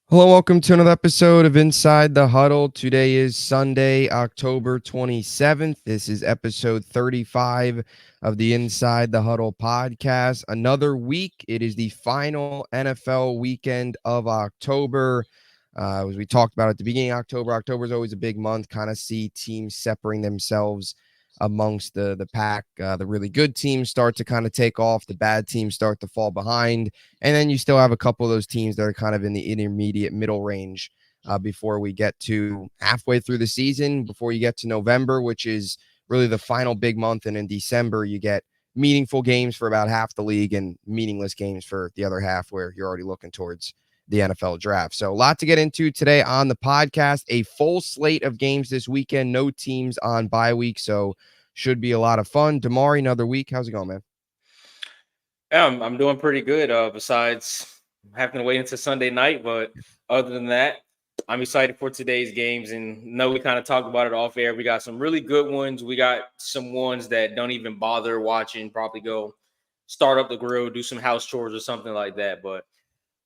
Hello, welcome to another episode of Inside the Huddle. Today is Sunday, October 27th. This is episode 35 of the Inside the Huddle podcast. Another week. It is the final NFL weekend of October. As we talked about at the beginning of October is always a big month. Kind of see teams separating themselves amongst the pack. The really good teams start to kind of take off. The bad teams start to fall behind. And then you still have a couple of those teams that are kind of in the intermediate middle range before we get to halfway through the season, before you get to November, which is really the final big month. And in December, you get meaningful games for about half the league and meaningless games for the other half where you're already looking towards the NFL draft. So a lot to get into today on the podcast. A full slate of games this weekend. No teams on bye week, so should be a lot of fun. DiMari, another week. How's it going, man? Yeah, I'm doing pretty good. Besides having to wait until Sunday night, but other than that, I'm excited for today's games. And know we kind of talked about it off air. We got some really good ones. We got some ones that don't even bother watching. Probably go start up the grill, do some house chores or something like that. But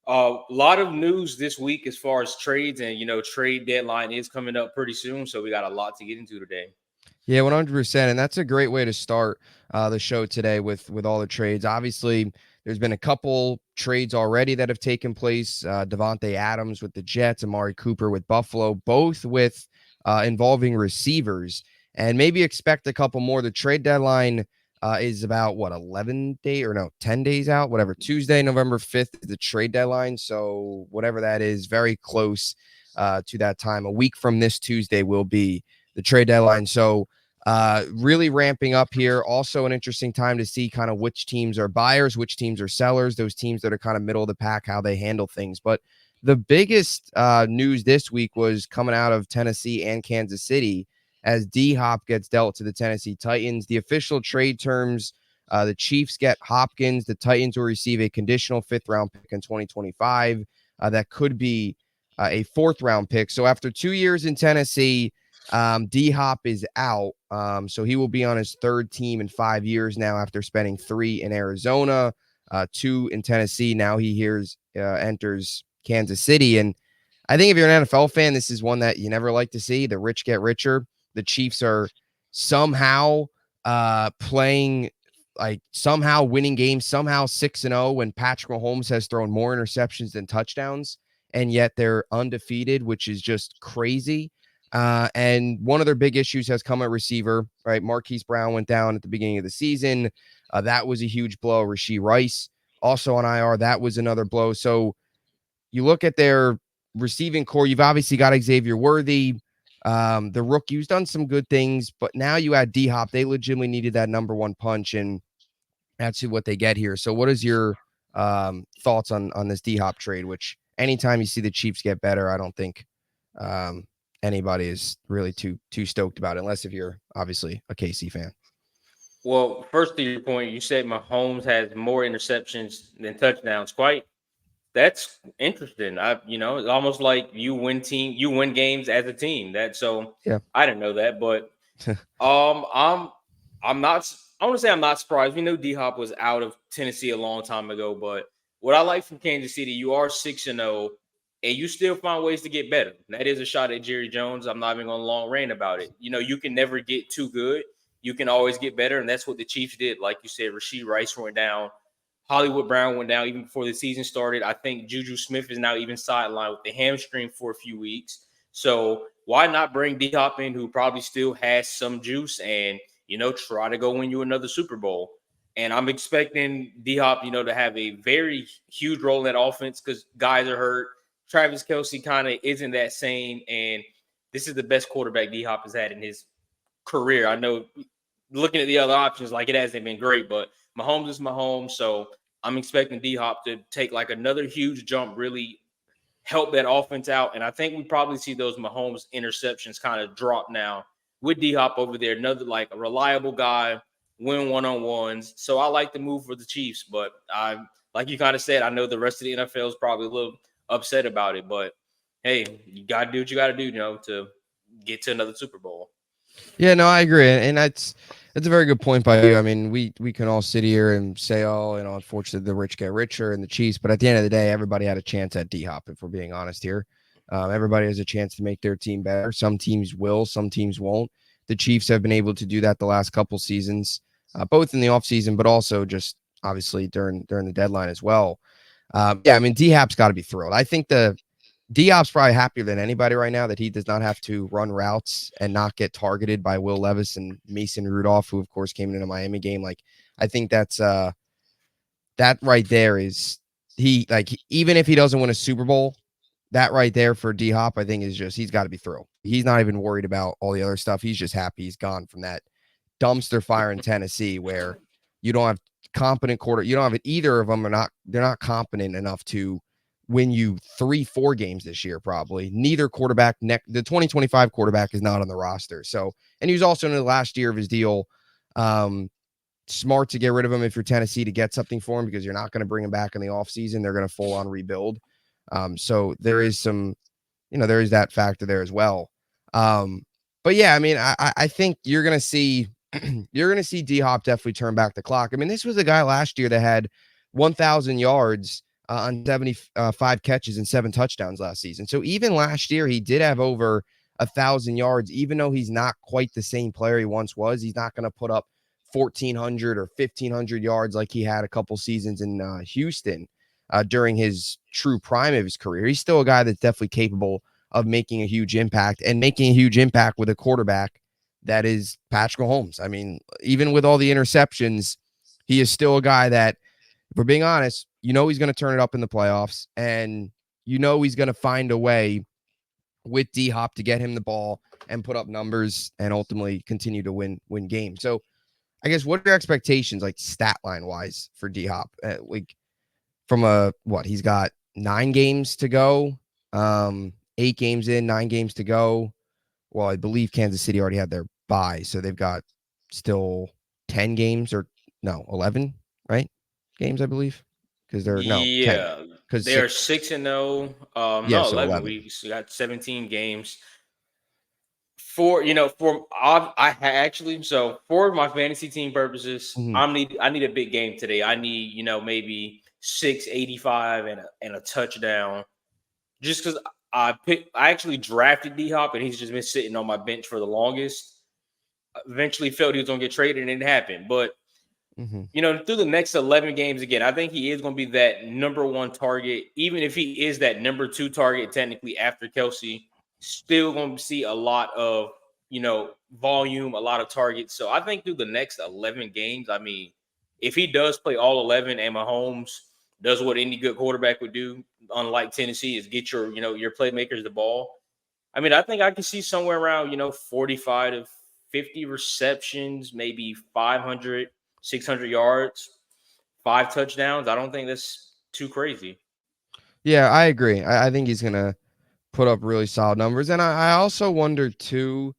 a lot of news this week as far as trades, and trade deadline is coming up pretty soon. So we got a lot to get into today. Yeah, 100%. And that's a great way to start the show today with all the trades. Obviously, there's been a couple trades already that have taken place. Devontae Adams with the Jets, Amari Cooper with Buffalo, both with involving receivers. And maybe expect a couple more. The trade deadline is about, 10 days out, whatever. Tuesday, November 5th is the trade deadline. So whatever that is, very close to that time. A week from this Tuesday will be the trade deadline. So really ramping up here. Also an interesting time to see kind of which teams are buyers, which teams are sellers, those teams that are kind of middle of the pack, how they handle things. But the biggest news this week was coming out of Tennessee and Kansas City as D-Hop gets dealt to the Tennessee Titans. The official trade terms, the Chiefs get Hopkins. The Titans will receive a conditional fifth-round pick in 2025. That could be a fourth-round pick. So after 2 years in Tennessee, D-Hop is out. So he will be on his third team in 5 years now after spending 3 in Arizona, 2 in Tennessee. Now he enters Kansas City. And I think if you're an NFL fan, this is one that you never like to see. The rich get richer. The Chiefs are somehow playing, like somehow winning games, somehow 6-0 when Patrick Mahomes has thrown more interceptions than touchdowns. And yet they're undefeated, which is just crazy. And one of their big issues has come at receiver, right? Marquise Brown went down at the beginning of the season. That was a huge blow. Rashee Rice also on IR. That was another blow. So you look at their receiving core. You've obviously got Xavier Worthy, the rookie who's done some good things, but now you add D-Hop. They legitimately needed that number one punch, and that's what they get here. So what is your thoughts on this D-Hop trade, which anytime you see the Chiefs get better, I don't think um, anybody is really too stoked about it, unless if you're obviously a KC fan. Well, first to your point, you said Mahomes has more interceptions than touchdowns. That's interesting. It's almost like you win games as a team. Yeah. I didn't know that, but um, I'm I'm not. I want to say I'm not surprised. We know D Hop was out of Tennessee a long time ago, but what I like from Kansas City, you are 6-0, and you still find ways to get better. That is a shot at Jerry Jones. I'm not even going to long rant about it. You can never get too good. You can always get better, and that's what the Chiefs did. Like you said, Rashee Rice went down. Hollywood Brown went down even before the season started. I think Juju Smith is now even sidelined with the hamstring for a few weeks. So why not bring D Hop in, who probably still has some juice, and try to go win you another Super Bowl? And I'm expecting D Hop, to have a very huge role in that offense because guys are hurt. Travis Kelce kind of isn't that same, and this is the best quarterback D Hop has had in his career. I know looking at the other options, like it hasn't been great, but Mahomes is Mahomes. So I'm expecting D Hop to take like another huge jump, really help that offense out. And I think we probably see those Mahomes interceptions kind of drop now with D Hop over there. Another like a reliable guy, win one-on-ones. So I like the move for the Chiefs, but like you kind of said, I know the rest of the NFL is probably a little upset about it, but hey, you got to do what you got to do, to get to another Super Bowl. Yeah, no, I agree. And That's a very good point by you. I mean, we can all sit here and say, oh, unfortunately, the rich get richer and the Chiefs. But at the end of the day, everybody had a chance at D Hop. If we're being honest here, everybody has a chance to make their team better. Some teams will, some teams won't. The Chiefs have been able to do that the last couple seasons, both in the offseason, but also just obviously during the deadline as well. Yeah, I mean, D Hop's got to be thrilled. I think the Diop's probably happier than anybody right now that he does not have to run routes and not get targeted by Will Levis and Mason Rudolph, who of course came in a Miami game. Like, I think that right there is even if he doesn't win a Super Bowl, that right there for D Hop, I think is just he's got to be thrilled. He's not even worried about all the other stuff. He's just happy he's gone from that dumpster fire in Tennessee where you don't have you don't have either of them they're not competent enough to win you 3-4 games this year. Probably neither quarterback the 2025 quarterback is not on the roster. So, and he was also in the last year of his deal. Smart to get rid of him if you're Tennessee to get something for him because you're not going to bring him back in the offseason. They're going to full on rebuild. So there is there is that factor there as well. But yeah, I mean, I think you're going to see D Hop definitely turn back the clock. I mean, this was a guy last year that had 1,000 yards on 75 catches and 7 touchdowns last season. So even last year, he did have over 1,000 yards, even though he's not quite the same player he once was. He's not going to put up 1,400 or 1,500 yards like he had a couple seasons in Houston during his true prime of his career. He's still a guy that's definitely capable of making a huge impact and making a huge impact with a quarterback that is Patrick Mahomes. I mean, even with all the interceptions, he is still a guy that, if we're being honest, he's going to turn it up in the playoffs, and he's going to find a way with D Hop to get him the ball and put up numbers and ultimately continue to win games. So I guess what are your expectations, like stat line wise, for D Hop? Like from he's got 9 games to go, 8 games in, 9 games to go. Well, I believe Kansas City already had their bye, so they've got still 10 games 11, right? Games, I believe, because they're 10. Yeah, Because they are 6, 6-0. yeah, No, so 11 11. weeks. We got 17 games. Actually, so for my fantasy team purposes, Mm-hmm. I need a big game today. I need, maybe 685 and a touchdown. Just because I actually drafted D Hop and he's just been sitting on my bench for the longest. Eventually felt he was gonna get traded and it didn't happen. But Mm-hmm. through the next 11 games again, I think he is going to be that number 1 target, even if he is that number 2 target, technically after Kelsey, still going to see a lot of, volume, a lot of targets. So I think through the next 11 games, I mean, if he does play all 11 and Mahomes does what any good quarterback would do, unlike Tennessee, is get your playmakers the ball. I mean, I think I can see somewhere around, 45 to 50 receptions, maybe 500, 600 yards, 5 touchdowns. I don't think that's too crazy. Yeah, I agree. I think he's gonna put up really solid numbers, and I also wonder too.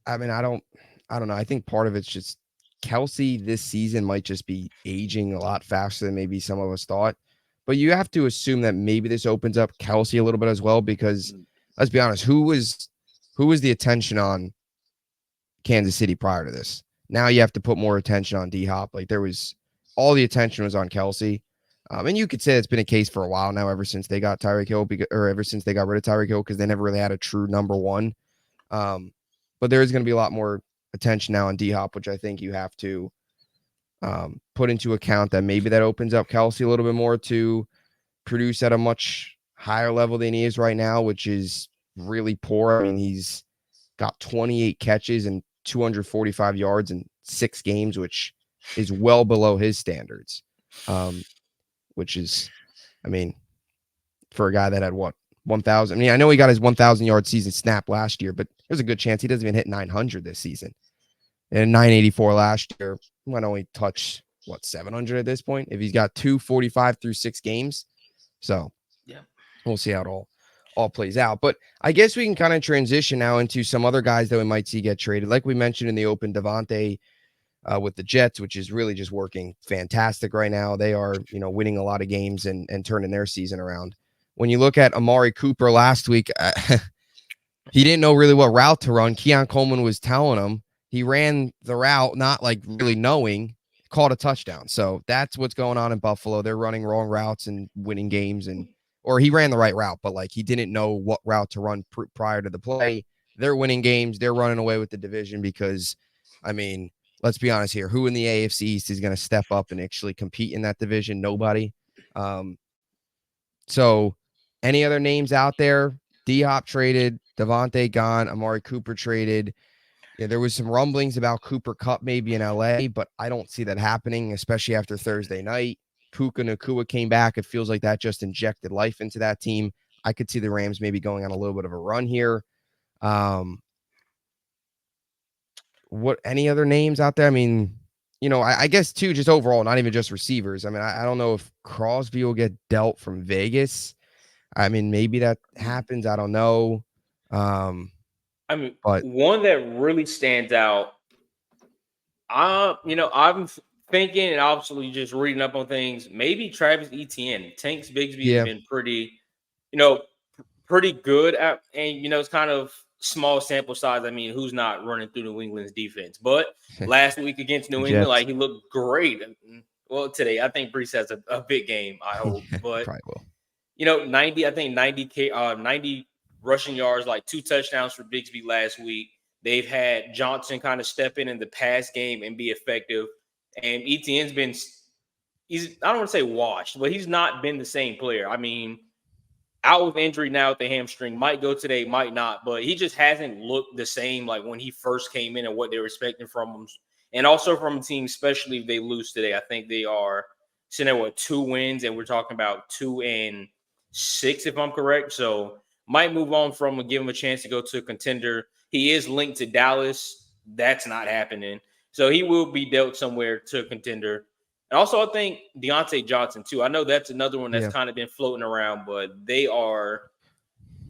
I mean, I don't know. I think part of it's just Kelsey this season might just be aging a lot faster than maybe some of us thought. But you have to assume that maybe this opens up Kelsey a little bit as well, because let's be honest, who was the attention on Kansas City prior to this? Now you have to put more attention on D Hop. Like there was all the attention was on Kelsey. And you could say it's been a case for a while now, ever since they got Tyreek Hill, or ever since they got rid of Tyreek Hill, because they never really had a true number 1. But there is going to be a lot more attention now on D Hop, which I think you have to put into account that maybe that opens up Kelsey a little bit more to produce at a much higher level than he is right now, which is really poor. I mean, he's got 28 catches and 245 yards in 6 games, which is well below his standards. Which is, I mean, for a guy that had 1,000. I mean, I know he got his 1,000 yard season snap last year, but there's a good chance he doesn't even hit 900 this season. And 984 last year, might only touch 700 at this point if he's got 245 through 6 games. So yeah, we'll see how it all plays out. But I guess we can kind of transition now into some other guys that we might see get traded. Like we mentioned in the open, Devontae with the Jets, which is really just working fantastic right now. They are, winning a lot of games and turning their season around. When you look at Amari Cooper last week, he didn't know really what route to run. Keon Coleman was telling him, he ran the route, not like really knowing, caught a touchdown. So that's what's going on in Buffalo. They're running wrong routes and winning games, or he ran the right route, but like he didn't know what route to run prior to the play. They're winning games. They're running away with the division because, I mean, let's be honest here. Who in the AFC East is going to step up and actually compete in that division? Nobody. So any other names out there? D-Hop traded, Devontae gone, Amari Cooper traded. Yeah, there was some rumblings about Cooper Kupp maybe in LA, but I don't see that happening, especially after Thursday night. Puka Nacua came back. It feels like that just injected life into that team. I could see the Rams maybe going on a little bit of a run here. What any other names out there? I mean, I guess too, just overall, not even just receivers. I mean, I don't know if Crosby will get dealt from Vegas. I mean, maybe that happens. I don't know. I mean, But one that really stands out, I'm thinking and obviously just reading up on things. Maybe Travis Etienne. Tanks Bigsby has yeah, been you know, pretty good at, and it's kind of small sample size. I mean, who's not running through New England's defense? But last week against the New England, Jets like he looked great. Well, today I think Brees has a big game. I hope, but probably will. 90, I think 90 rushing yards, like 2 touchdowns for Bigsby last week. They've had Johnson kind of step in the pass game and be effective. And Etienne's I don't want to say washed, but he's not been the same player. I mean, out with injury now with the hamstring, might go today, might not, but he just hasn't looked the same like when he first came in and what they were expecting from him. And also from a team, especially if they lose today. I think they are sitting at 2 wins, and we're talking about 2-6, if I'm correct. So might move on from and give him a chance to go to a contender. He is linked to Dallas. That's not happening. So he will be dealt somewhere to a contender. And also, I think Deontay Johnson, too. I know that's another one that's Yeah. kind of been floating around, but they are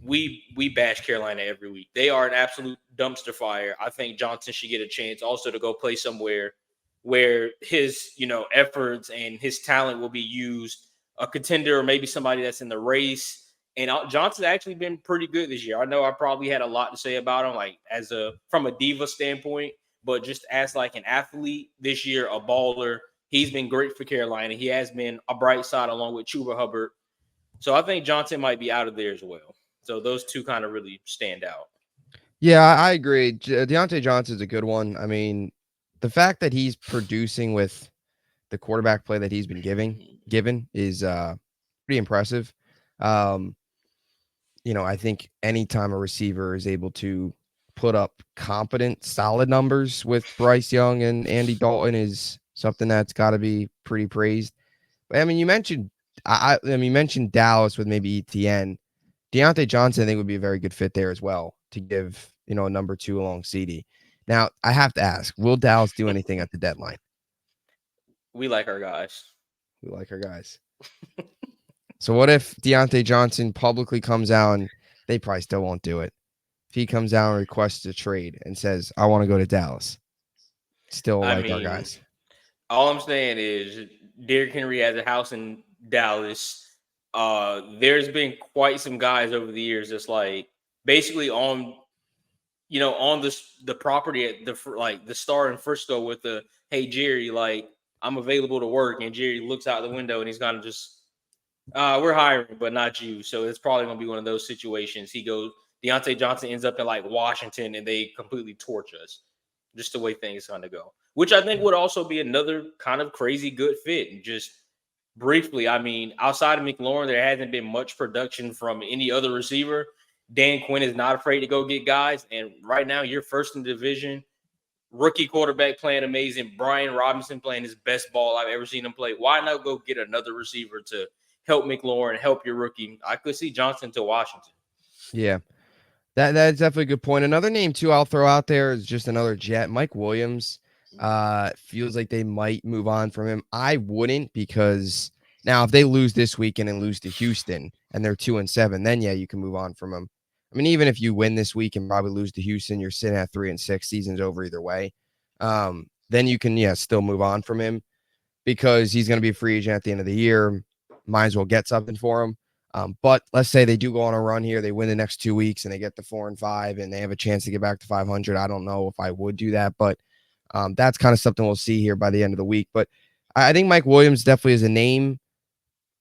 we bash Carolina every week. They are an absolute dumpster fire. I think Johnson should get a chance also to go play somewhere where his, efforts and his talent will be used, a contender or maybe somebody that's in the race. And Johnson's actually been pretty good this year. I know I probably had a lot to say about him, like from a diva standpoint, but just as like an athlete this year, a baller, he's been great for Carolina. He has been a bright side along with Chuba Hubbard. So I think Johnson might be out of there as well. So those two kind of really stand out. Yeah, I agree. Deontay Johnson's a good one. I mean, the fact that he's producing with the quarterback play that he's been given is pretty impressive. Um, I think anytime a receiver is able to put up competent, solid numbers with Bryce Young and Andy Dalton is something that's got to be pretty praised. But I mean, you mentioned you mentioned Dallas with maybe ETN. Deontay Johnson, I think, would be a very good fit there as well to give, a number 2 along CD. Now, I have to ask, will Dallas do anything at the deadline? We like our guys. We like our guys. So what if Deontay Johnson publicly comes out, and they probably still won't do it, if he comes out and requests a trade and says, I want to go to Dallas, still I like our mean, guys? all I'm saying is Derrick Henry has a house in Dallas. There's been quite some guys over the years that's like basically on the property at the Star in Frisco with the, hey Jerry, like I'm available to work, and Jerry looks out the window and he's kind of just we're hiring, but not you. So it's probably gonna be one of those situations. Deontay Johnson ends up in like Washington and they completely torch us. Just the way things kind of go. Which I think would also be another kind of crazy good fit. And just briefly, I mean, outside of McLaurin, there hasn't been much production from any other receiver. Dan Quinn is not afraid to go get guys. And right now, you're first in the division. Rookie quarterback playing amazing. Brian Robinson playing his best ball I've ever seen him play. Why not go get another receiver to help McLaurin, help your rookie? I could see Johnson to Washington. Yeah, that's definitely a good point. Another name too I'll throw out there is just another Jet, Mike Williams. Feels like they might move on from him. I wouldn't, because now if they lose this weekend and lose to Houston and they're 2-7, then yeah, you can move on from him. I mean, even if you win this week and probably lose to Houston, you're sitting at 3-6. Season's over either way. Then you can still move on from him, because he's going to be a free agent at the end of the year. Might as well get something for him. But let's say they do go on a run here, they win the next 2 weeks, and they get to 4-5, and they have a chance to get back to 500. I don't know if I would do that, but that's kind of something we'll see here by the end of the week. But I think Mike Williams definitely is a name,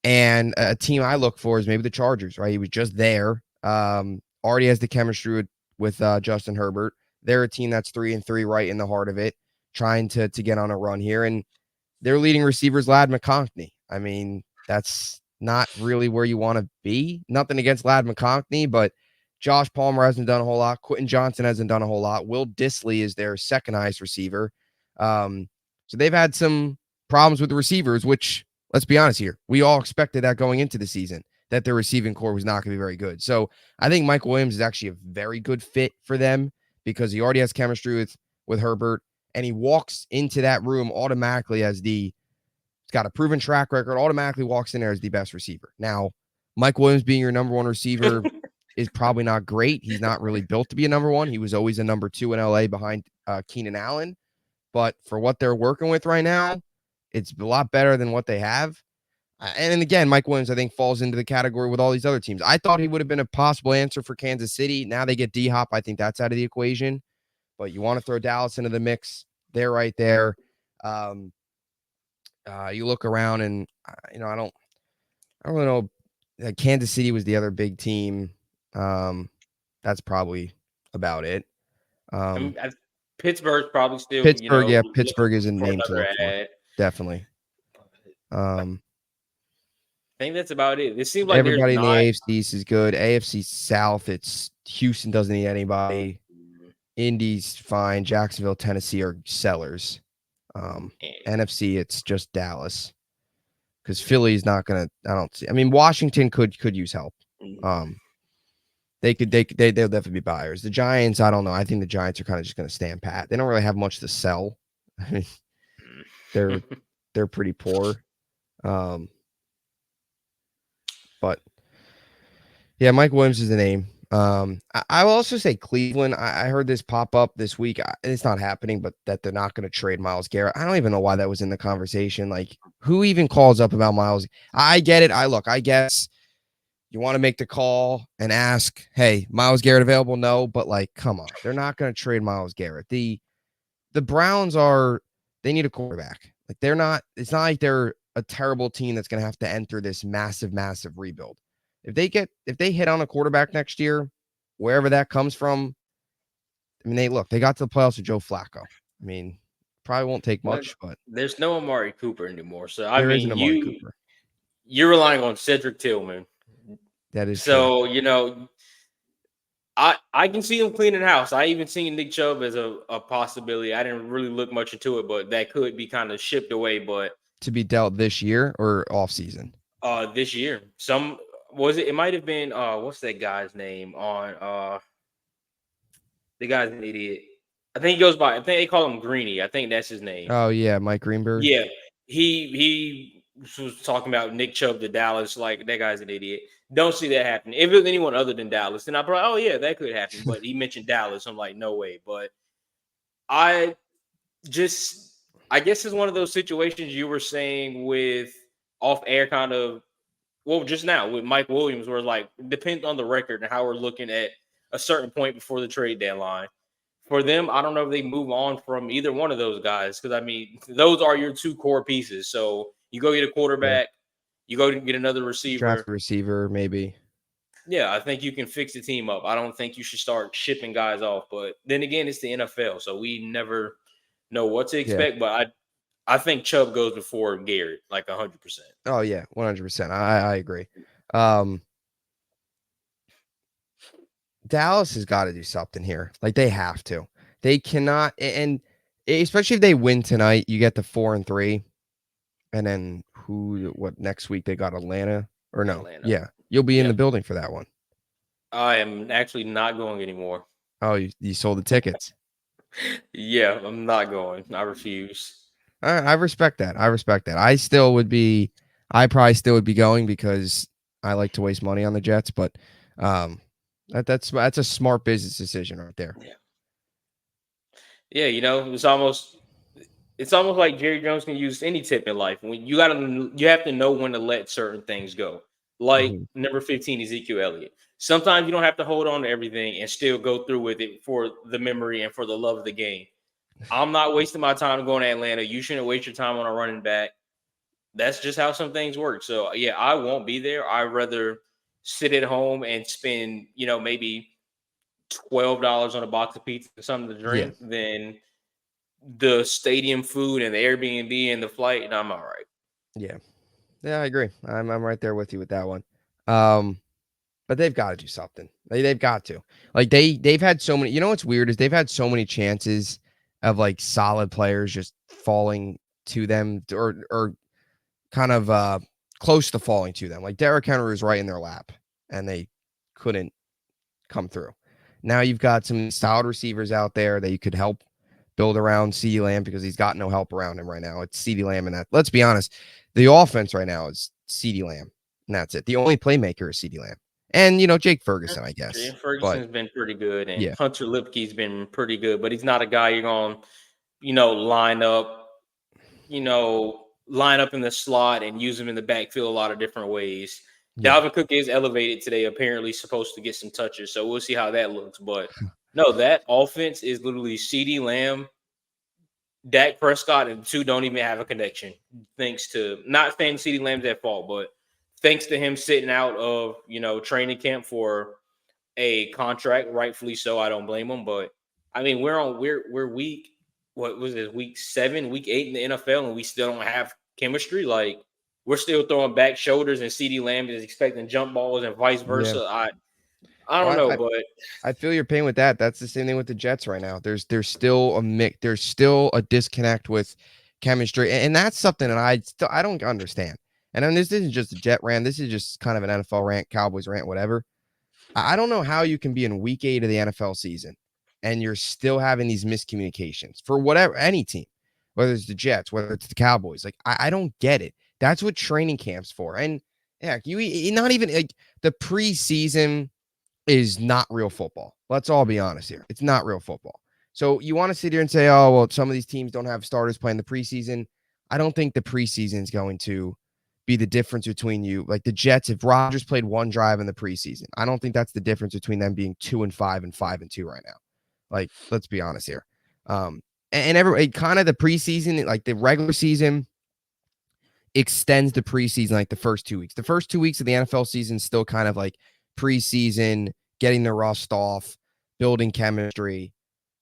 and a team I look for is maybe the Chargers. Right, he was just there. Already has the chemistry with Justin Herbert. They're a team that's 3-3, right in the heart of it, trying to get on a run here, and their leading receivers, Lad McConkey. I mean, that's not really where you want to be. Nothing against Lad McConkey, but Josh Palmer hasn't done a whole lot. Quentin Johnson hasn't done a whole lot. Will Dissly is their second highest receiver. So they've had some problems with the receivers, which, let's be honest here, we all expected that going into the season, that their receiving core was not going to be very good. So I think Mike Williams is actually a very good fit for them because he already has chemistry with Herbert, and he walks into that room automatically as he's got a proven track record, automatically walks in there as the best receiver. Now, Mike Williams being your number one receiver is probably not great. He's not really built to be a number one. He was always a number two in LA behind Keenan Allen. But for what they're working with right now, it's a lot better than what they have. And again, Mike Williams, I think, falls into the category with all these other teams. I thought he would have been a possible answer for Kansas City. Now they get D-Hop. I think that's out of the equation. But you want to throw Dallas into the mix. They're right there. You look around and, I don't really know. Kansas City was the other big team. That's probably about it. Pittsburgh's probably still, Pittsburgh, yeah, looking Pittsburgh is a for name to another look for. ad. Definitely. I think that's about it. It seems like there's Everybody in the not. AFC East is good. AFC South, it's Houston doesn't need anybody. Indy's fine. Jacksonville, Tennessee are sellers. NFC, it's just Dallas because Philly's not gonna. I don't see. I mean, Washington could use help. They'll definitely be buyers. The Giants, I don't know. I think the Giants are kind of just gonna stand pat. They don't really have much to sell. I mean, they're pretty poor. But yeah, Mike Williams is the name. I will also say Cleveland. I heard this pop up this week. It's not happening, but that they're not going to trade Myles Garrett. I don't even know why that was in the conversation. Like, who even calls up about Myles? I get it. I guess you want to make the call and ask, hey, Myles Garrett available? No, but like, come on. They're not going to trade Myles Garrett. The Browns they need a quarterback. Like, it's not like they're a terrible team that's going to have to enter this massive, massive rebuild. If they hit on a quarterback next year, wherever that comes from, I mean, they got to the playoffs with Joe Flacco. I mean, probably won't take much, but there's no Amari Cooper anymore. So there is an Amari Cooper. You're relying on Cedric Tillman. That is so true. I can see him cleaning house. I even seen Nick Chubb as a possibility. I didn't really look much into it, but that could be kind of shipped away. But to be dealt this year or off season? This year. It might have been what's that guy's name on the guy's an idiot. I think he goes by, I think they call him Greeny. I think that's his name. Oh yeah, Mike Greenberg. Yeah. He was talking about Nick Chubb to Dallas, like that guy's an idiot. Don't see that happening. If it was anyone other than Dallas, then I'd probably, oh yeah, that could happen. But he mentioned Dallas. I'm like, no way. But I guess it's one of those situations you were saying with off air kind of, well, just now with Mike Williams, where like depends on the record and how we're looking at a certain point before the trade deadline. For them, I don't know if they move on from either one of those guys because I mean those are your two core pieces. So you go get a quarterback, you go get another receiver, draft a receiver, maybe. Yeah, I think you can fix the team up. I don't think you should start shipping guys off. But then again, it's the NFL, so we never know what to expect. But I think Chubb goes before Garrett, like 100%. Oh yeah, 100%. I agree. Dallas has got to do something here. Like they have to. They cannot, and especially if they win tonight, you get the 4-3, and then what next week they got Atlanta or no? Atlanta. Yeah, you'll be in the building for that one. I am actually not going anymore. Oh, you sold the tickets. Yeah, I'm not going. I refuse. I respect that. I probably still would be going because I like to waste money on the Jets, but that's a smart business decision right there. Yeah, it's almost like Jerry Jones can use any tip in life. When you have to know when to let certain things go. like Mhm. number 15 Ezekiel Elliott. Sometimes you don't have to hold on to everything and still go through with it for the memory and for the love of the game. I'm not wasting my time going to Atlanta. You shouldn't waste your time on a running back. That's just how some things work. So yeah, I won't be there. I'd rather sit at home and spend, maybe $12 on a box of pizza and something to Yeah. drink than the stadium food and the Airbnb and the flight, and I'm all right. Yeah. Yeah, I agree. I'm right there with you with that one. Um, but they've got to do something. They've got to. Like they've had so many. You know what's weird is they've had so many chances of like solid players just falling to them or kind of close to falling to them. Like Derrick Henry was right in their lap, and they couldn't come through. Now you've got some solid receivers out there that you could help build around CeeDee Lamb because he's got no help around him right now. It's CeeDee Lamb and that. Let's be honest, the offense right now is CeeDee Lamb, and that's it. The only playmaker is CeeDee Lamb, and Jake Ferguson, I Jay guess. But Ferguson's been pretty good, and yeah, Hunter Lipke's been pretty good, but he's not a guy you're going to, line up, line up in the slot and use him in the backfield a lot of different ways. yeah, Dalvin Cook is elevated today, apparently supposed to get some touches, so we'll see how that looks. But no, that offense is literally CeeDee Lamb, Dak Prescott, and the two don't even have a connection. Thanks to not saying CeeDee Lamb's at fault, but thanks to him sitting out of training camp for a contract, rightfully so. I don't blame him, but I mean we're week what was it week 7, week 8 in the NFL, and we still don't have chemistry. Like we're still throwing back shoulders, and CeeDee Lamb is expecting jump balls and vice yeah. versa. I don't Well, know, but I feel your pain with that. That's the same thing with the Jets right now. There's still a mix. There's still a disconnect with chemistry, and that's something that I don't understand. And then this isn't just a Jet rant. This is just kind of an NFL rant, Cowboys rant, whatever. I don't know how you can be in week 8 of the NFL season and you're still having these miscommunications for whatever any team, whether it's the Jets, whether it's the Cowboys. Like I don't get it. That's what training camp's for. And yeah, you not even like the preseason is not real football. Let's all be honest here. It's not real football. So you want to sit here and say, oh, well, some of these teams don't have starters playing the preseason. I don't think the preseason is going to be the difference between you. Like the Jets, if Rodgers played one drive in the preseason, I don't think that's the difference between them being 2-5 and 5-2 right now. Like, let's be honest here. And every kind of the preseason, like the regular season extends the preseason like the first 2 weeks. The first 2 weeks of the NFL season is still kind of like preseason, getting the rust off, building chemistry.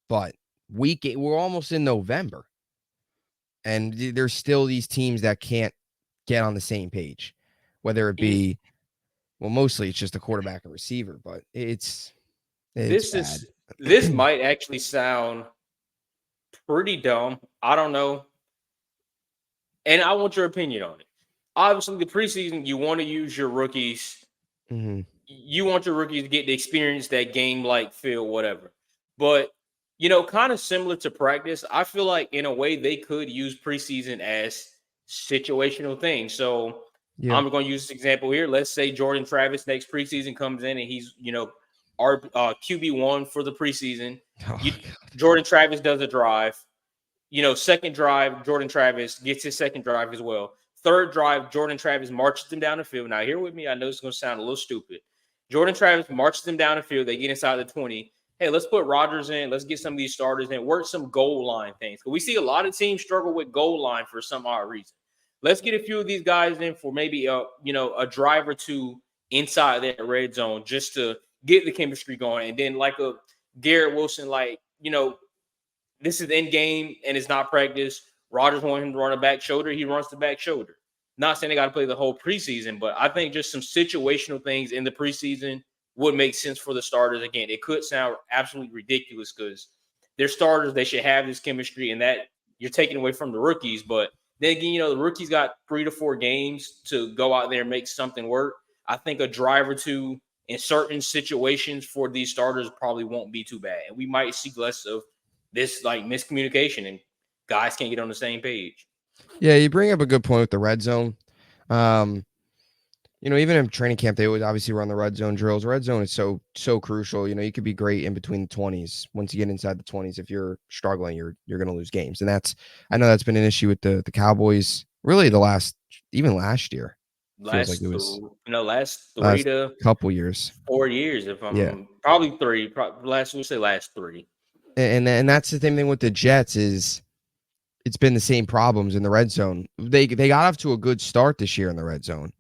But week 8, we're almost in November, and there's still these teams that can't get on the same page, whether it be well, mostly it's just a quarterback and receiver, but it's this bad. is this might actually sound pretty dumb. I don't know, and I want your opinion on it. Obviously, the preseason you want to use your rookies. Mm-hmm. You want your rookies to get the experience, that game like feel, whatever. But kind of similar to practice, I feel like in a way they could use preseason as situational things. So Yeah. I'm going to use this example here. Let's say Jordan Travis next preseason comes in and he's our QB1 for the preseason. Oh You, God. Jordan Travis does a drive. Second drive, Jordan Travis gets his second drive as well. Third drive, Jordan Travis marches them down the field. Now, here with me, I know it's going to sound a little stupid. Jordan Travis marches them down the field. They get inside the 20. Hey, let's put Rodgers in. Let's get some of these starters in. Work some goal line things. We see a lot of teams struggle with goal line for some odd reason. Let's get a few of these guys in for maybe a drive or two inside that red zone just to get the chemistry going. And then like a Garrett Wilson, this is end game and it's not practice. Rodgers wants him to run a back shoulder. He runs the back shoulder. Not saying they got to play the whole preseason, but I think just some situational things in the preseason would make sense for the starters. Again, it could sound absolutely ridiculous because they're starters. They should have this chemistry, and that you're taking away from the rookies. But then again, the rookies got 3 to 4 games to go out there and make something work. I think a drive or two in certain situations for these starters probably won't be too bad. And we might see less of this like miscommunication and guys can't get on the same page. Yeah, you bring up a good point with the red zone. Um, even in training camp, they always obviously run the red zone drills. Red zone is so crucial. You could be great in between the 20s. Once you get inside the 20s, if you're struggling, you're going to lose games. And I know that's been an issue with the Cowboys really even last year. Feels like it was last 3 last to couple years. 4 years, if Yeah. I'm probably 3, last we'll say last 3. And that's the same thing with the Jets is it's been the same problems in the red zone. They got off to a good start this year in the red zone.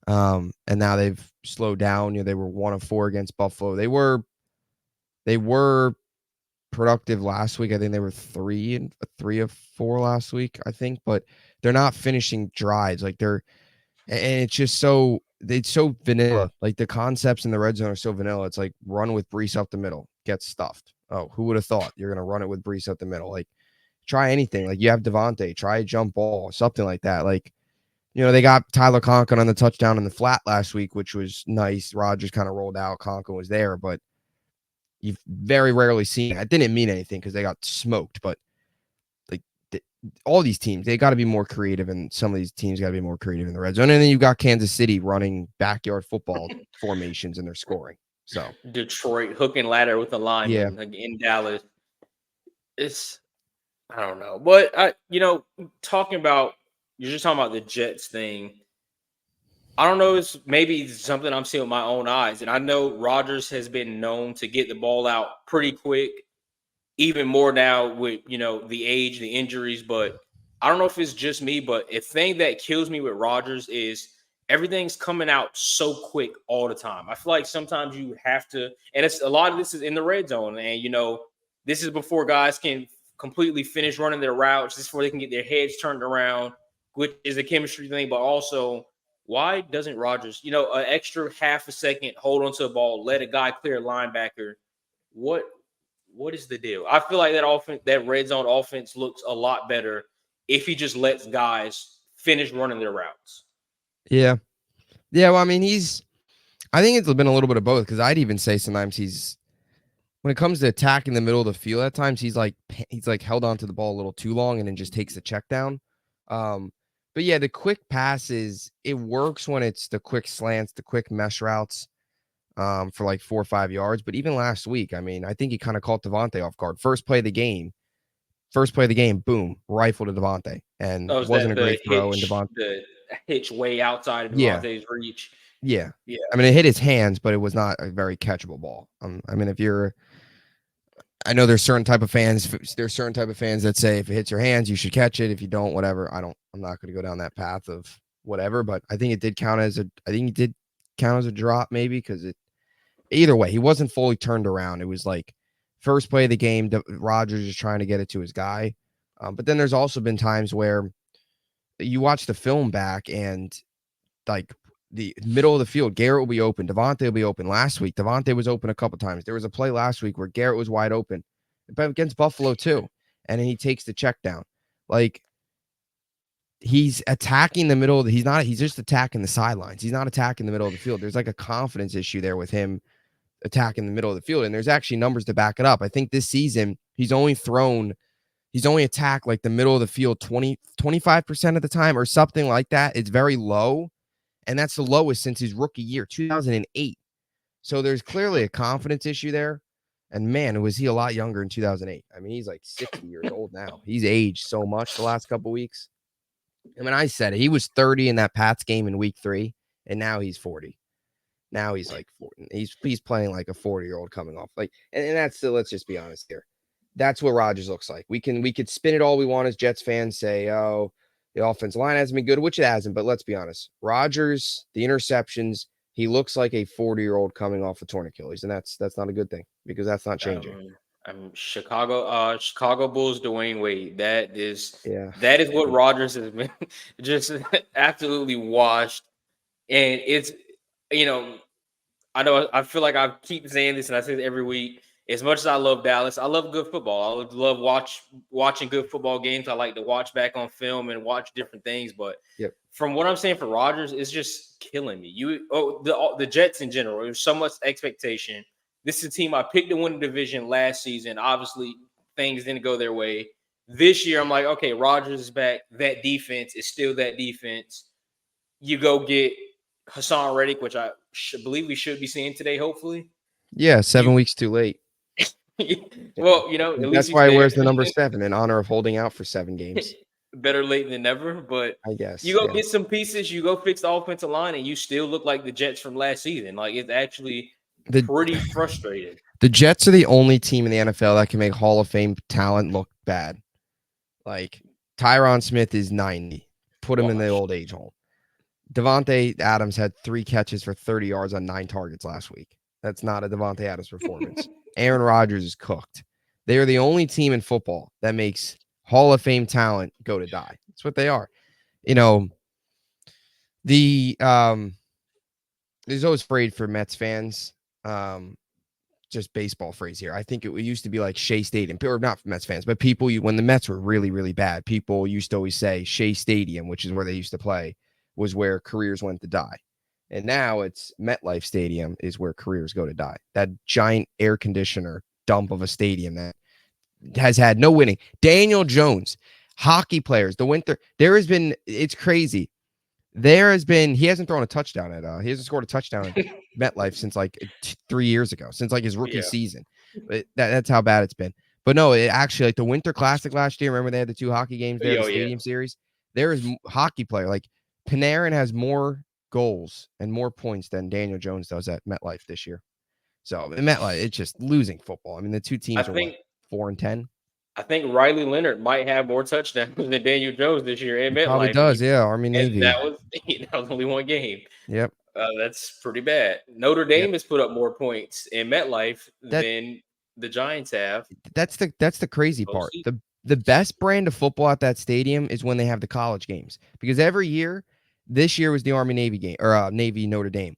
And now they've slowed down. They were 1-4 against Buffalo. They were productive last week. I think they were 3 of 4 last week, I think, but they're not finishing drives. Like and it's so vanilla. Like the concepts in the red zone are so vanilla. It's like run with Brees up the middle, get stuffed. Oh, who would have thought you're gonna run it with Brees up the middle? Like try anything. Like you have Devontae, try a jump ball, something like that. Like, they got Tyler Conklin on the touchdown in the flat last week, which was nice. Rodgers kind of rolled out. Conklin was there, but you've very rarely seen it. Didn't mean anything because they got smoked, but like all these teams, they got to be more creative, and some of these teams got to be more creative in the red zone. And then you've got Kansas City running backyard football formations and they're scoring. So Detroit hook and ladder with the yeah, linemen, like in Dallas. It's I don't know, but talking about you're just talking about the Jets thing. I don't know. It's maybe something I'm seeing with my own eyes, and I know Rodgers has been known to get the ball out pretty quick, even more now with the age, the injuries. But I don't know if it's just me, but a thing that kills me with Rodgers is everything's coming out so quick all the time. I feel like sometimes you have to, and it's a lot of this is in the red zone, and this is before guys can completely finish running their routes. This is before they can get their heads turned around, which is a chemistry thing, but also. Why doesn't Rodgers, an extra half a second, hold onto a ball, let a guy clear a linebacker? What is the deal? I feel like that red zone offense looks a lot better if he just lets guys finish running their routes. yeah. Well, I mean, I think it's been a little bit of both because I'd even say sometimes when it comes to attacking the middle of the field, at times he's like held onto the ball a little too long and then just takes the check down. But yeah, the quick passes, it works when it's the quick slants, the quick mesh routes for like 4 or 5 yards. But even last week, I mean, I think he kind of caught Devontae off guard. First play of the game, boom, rifle to Devontae. And Oh, it is wasn't that a great the throw. And Devontae, hitch way outside of yeah, Devontae's reach? yeah. Yeah. I mean, it hit his hands, but it was not a very catchable ball. I mean, I know there's certain type of fans. There's certain type of fans that say if it hits your hands, you should catch it. If you don't, whatever. I'm not going to go down that path of whatever. But I think it did count as a drop, maybe because either way, he wasn't fully turned around. It was like first play of the game. Rodgers is trying to get it to his guy. But then there's also been times where you watch the film back and like the middle of the field, Garrett will be open. Devontae will be open. Last week, Devontae was open a couple times. There was a play last week where Garrett was wide open against Buffalo too. And then he takes the check down. Like he's attacking the middle. He's just attacking the sidelines. He's not attacking the middle of the field. There's like a confidence issue there with him attacking the middle of the field. And there's actually numbers to back it up. I think this season he's only attacked like the middle of the field 25% of the time or something like that. It's very low. And that's the lowest since his rookie year, 2008. So there's clearly a confidence issue there. And man, was he a lot younger in 2008. I mean, he's like 60 years old now. He's aged so much the last couple of weeks. I mean, I said it. He was 30 in that Pats game in week 3, and now he's 40. Now he's like 40. He's playing like a 40-year-old coming off. Like, and that's let's just be honest here. That's what Rodgers looks like. We could spin it all we want as Jets fans, say, oh, the offensive line hasn't been good, which it hasn't, but let's be honest. Rodgers, the interceptions, he looks like a 40-year-old coming off a torn Achilles, and that's not a good thing because that's not changing. Chicago Bulls, Dwayne Wade. That is Yeah. what Rodgers has been just absolutely washed. And it's I know I feel like I keep saying this and I say it every week. As much as I love Dallas, I love good football. I love watching good football games. I like to watch back on film and watch different things. But Yep. from what I'm saying for Rodgers, it's just killing me. The Jets in general. There's so much expectation. This is a team I picked to win the division last season. Obviously, things didn't go their way. This year, I'm like, okay, Rodgers is back. That defense is still that defense. You go get Hassan Reddick, which I believe we should be seeing today, hopefully. Yeah, 7 weeks too late. Well, at least that's he's why he there. wears the number 7 in honor of holding out for 7 games. better late than never. But I you guess. go Yeah. get some pieces, you go fix the offensive line, and you still look like the Jets from last season. Like it's actually The pretty frustrating. the Jets are the only team in the NFL that can make Hall of Fame talent look bad. Like Tyron Smith is 90. Put him in the Washed. old age home. Devontae Adams had 3 catches for 30 yards on 9 targets last week. That's not a Devontae Adams performance. Aaron Rodgers is cooked. They are the only team in football that makes Hall of Fame talent go to die. That's what they are. You know, the there's always afraid for Mets fans. Just baseball phrase here. I think it used to be like Shea Stadium, or not Mets fans, but people, when the Mets were really, really bad, people used to always say Shea Stadium, which is where they used to play, was where careers went to die. And now it's MetLife Stadium is where careers go to die. That giant air conditioner dump of a stadium that has had no winning. Daniel Jones, hockey players, the winter, there has been, it's crazy. He hasn't thrown a touchdown he hasn't scored a touchdown at MetLife since like 3 years ago, since like his rookie Yeah. season. But that's how bad it's been. But no, it actually, like the Winter Classic last year, remember they had the 2 hockey games there, the Oh yeah. Stadium Series. There is hockey player like Panarin has more goals and more points than Daniel Jones does at MetLife this year. So in MetLife, it's just losing football. I mean, the two I teams are what, think 4-10. I think Riley Leonard might have more touchdowns than Daniel Jones this year in He probably MetLife, does. Yeah, Army and that Navy. was that was only one game. Yep. That's pretty bad. Notre Yep. Dame has put up more points in MetLife That than the Giants have that's the crazy part. postseason. The best brand of football at that stadium is when they have the college games, because every year, this year was the Army Navy game, or Navy Notre Dame.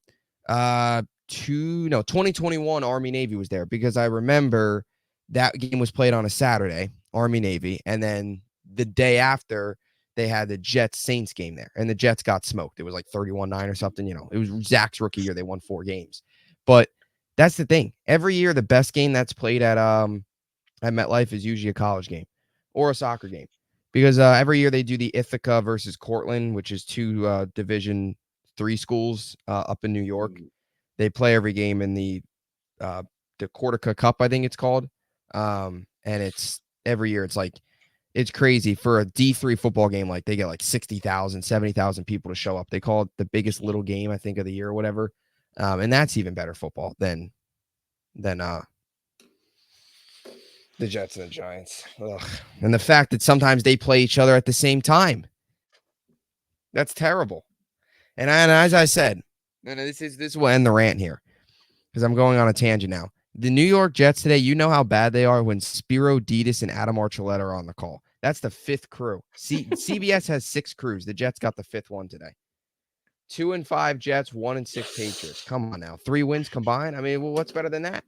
2021 Army Navy was there, because I remember that game was played on a Saturday, Army Navy, and then the day after they had the Jets Saints game there, and the Jets got smoked. It was like 31-9 or something. It was Zach's rookie year. They won 4 games, but that's the thing. Every year, the best game that's played at MetLife is usually a college game or a soccer game, because every year they do the Ithaca versus Cortland, which is 2 Division 3 schools up in New York. They play every game in the Cortica Cup, I think it's called, and it's every year. It's crazy for a D3 football game. Like they get like 60,000, 70,000 people to show up. They call it the biggest little game, I think, of the year or whatever, and that's even better football than the Jets and the Giants. Ugh. And the fact that sometimes they play each other at the same time. That's terrible. And as I said, and this will end the rant here, because I'm going on a tangent now. The New York Jets today, you know how bad they are when Spiro Ditas and Adam Archuleta are on the call. That's the 5th crew. CBS has 6 crews. The Jets got the 5th one today. 2-5 Jets, 1-6 Patriots. Come on now. 3 wins combined. I mean, well, what's better than that?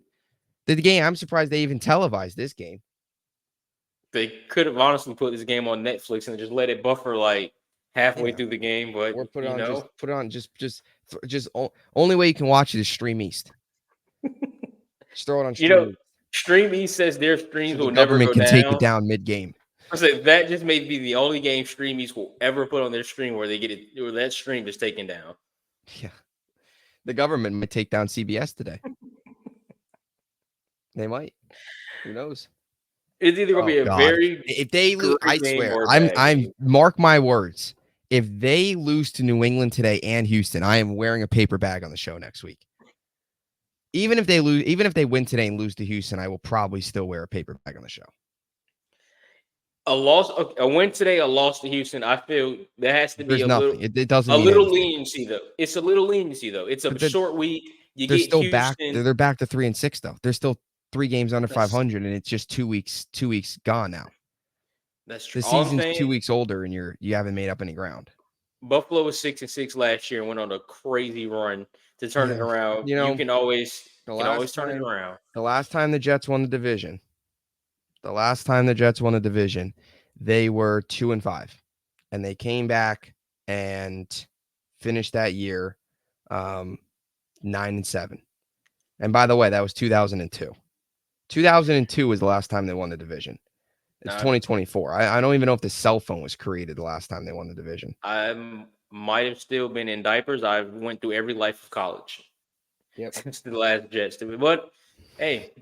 The game, I'm surprised they even televised this game. They could have honestly put this game on Netflix and just let it buffer like halfway Yeah. through the game, but Or put it on. Just only way you can watch it is Stream East. Just throw it on Stream East. Stream East says their streams So the will never government go can down. take it down mid-game. I said that just may be the only game Stream East will ever put on their stream where they get it, where that stream is taken down. Yeah, the government might take down CBS today. They might. Who knows? It's either going to be a very if they lose, I swear, or a bad game. Mark my words. If they lose to New England today and Houston, I am wearing a paper bag on the show next week. Even if they lose, even if they win today and lose to Houston, I will probably still wear a paper bag on the show. A win today, a loss to Houston. I feel there has to be nothing. It doesn't a mean little anything. leniency though. It's a little leniency though. It's a short week. They're still back. They're back to 3-6 though. They're still 3 games under 500, and it's just 2 weeks. 2 weeks gone now. That's true. The season's 2 weeks older, and you haven't made up any ground. Buffalo was 6-6 last year and went on a crazy run to turn it around. You can always turn it around. The last time the Jets won the division, they were 2-5, and they came back and finished that year 9-7. And by the way, that was 2002. 2002 was the last time they won the division. It's 2024. I don't even know if the cell phone was created the last time they won the division. I might have still been in diapers. I went through every life of college. Yep. Since the last Jets. But hey,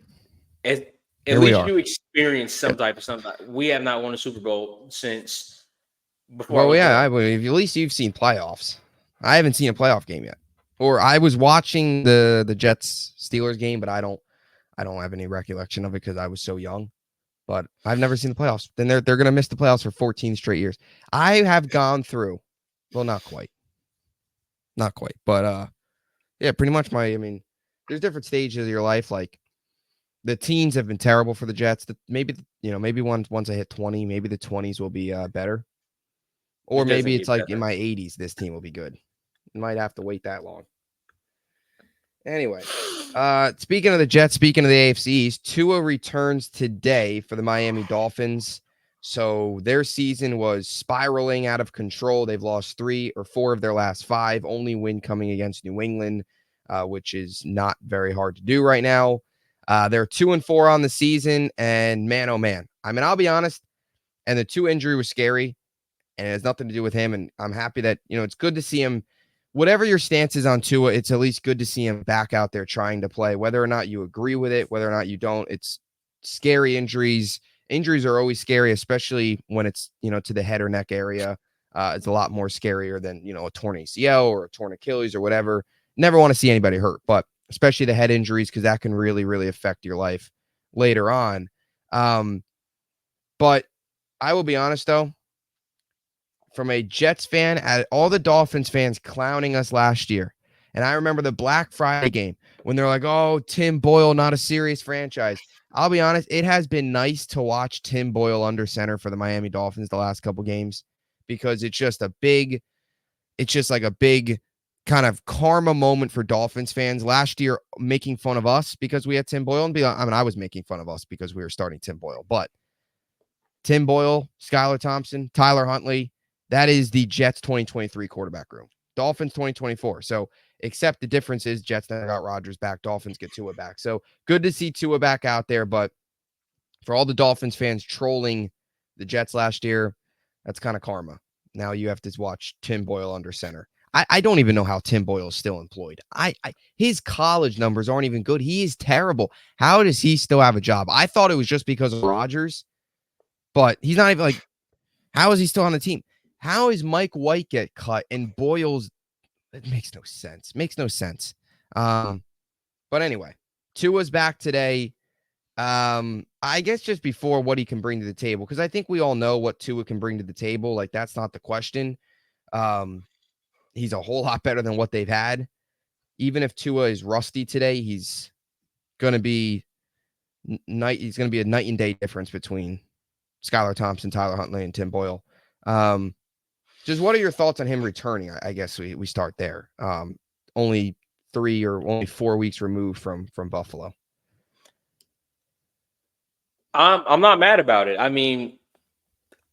at least you experience some type of something. We have not won a Super Bowl since before I Well, was yeah, born. at least you've seen playoffs. I haven't seen a playoff game yet. Or I was watching the Jets Steelers game, but I don't have any recollection of it because I was so young. But I've never seen the playoffs. Then they're gonna miss the playoffs for 14 straight years. I have gone through, well, not quite, but yeah, pretty much there's different stages of your life. Like the teens have been terrible for the Jets. Maybe once I hit 20, maybe the 20s will be better. Or It doesn't maybe it's get like in better. my 80s, this team will be good. Might have to wait that long. Anyway, speaking of the Jets, speaking of the AFCs, Tua returns today for the Miami Dolphins. So their season was spiraling out of control. They've lost 3 or 4 of their last 5, only win coming against New England, which is not very hard to do right now. They're 2-4 on the season, and man, oh man. I mean, I'll be honest, and the Tua injury was scary, and it has nothing to do with him. And I'm happy that, it's good to see him. Whatever your stance is on Tua, it's at least good to see him back out there trying to play. Whether or not you agree with it, whether or not you don't, it's scary injuries. Injuries are always scary, especially when it's, to the head or neck area. It's a lot more scarier than, a torn ACL or a torn Achilles or whatever. Never want to see anybody hurt, but especially the head injuries, because that can really, really affect your life later on. But I will be honest, though, from a Jets fan at all the Dolphins fans clowning us last year. And I remember the Black Friday game when they're like, oh, Tim Boyle, not a serious franchise. I'll be honest, it has been nice to watch Tim Boyle under center for the Miami Dolphins the last couple games because it's just like a big kind of karma moment for Dolphins fans last year making fun of us because we had Tim Boyle. I was making fun of us because we were starting Tim Boyle, but Tim Boyle, Skylar Thompson, Tyler Huntley, that is the Jets 2023 quarterback room. Dolphins 2024. So, except the difference is Jets now got Rodgers back. Dolphins get Tua back. So, good to see Tua back out there. But for all the Dolphins fans trolling the Jets last year, that's kind of karma. Now you have to watch Tim Boyle under center. I don't even know how Tim Boyle is still employed. His college numbers aren't even good. He is terrible. How does he still have a job? I thought it was just because of Rodgers, but he's not even like, how is he still on the team? How is Mike White get cut and Boyle's? It makes no sense. Makes no sense. But anyway, Tua's back today. I guess just before what he can bring to the table, because I think we all know what Tua can bring to the table. Like that's not the question. He's a whole lot better than what they've had. Even if Tua is rusty today, he's gonna be He's gonna be a night and day difference between Skylar Thompson, Tyler Huntley, and Tim Boyle. Just what are your thoughts on him returning? I guess we start there. Only 4 weeks removed from Buffalo. I'm not mad about it. I mean,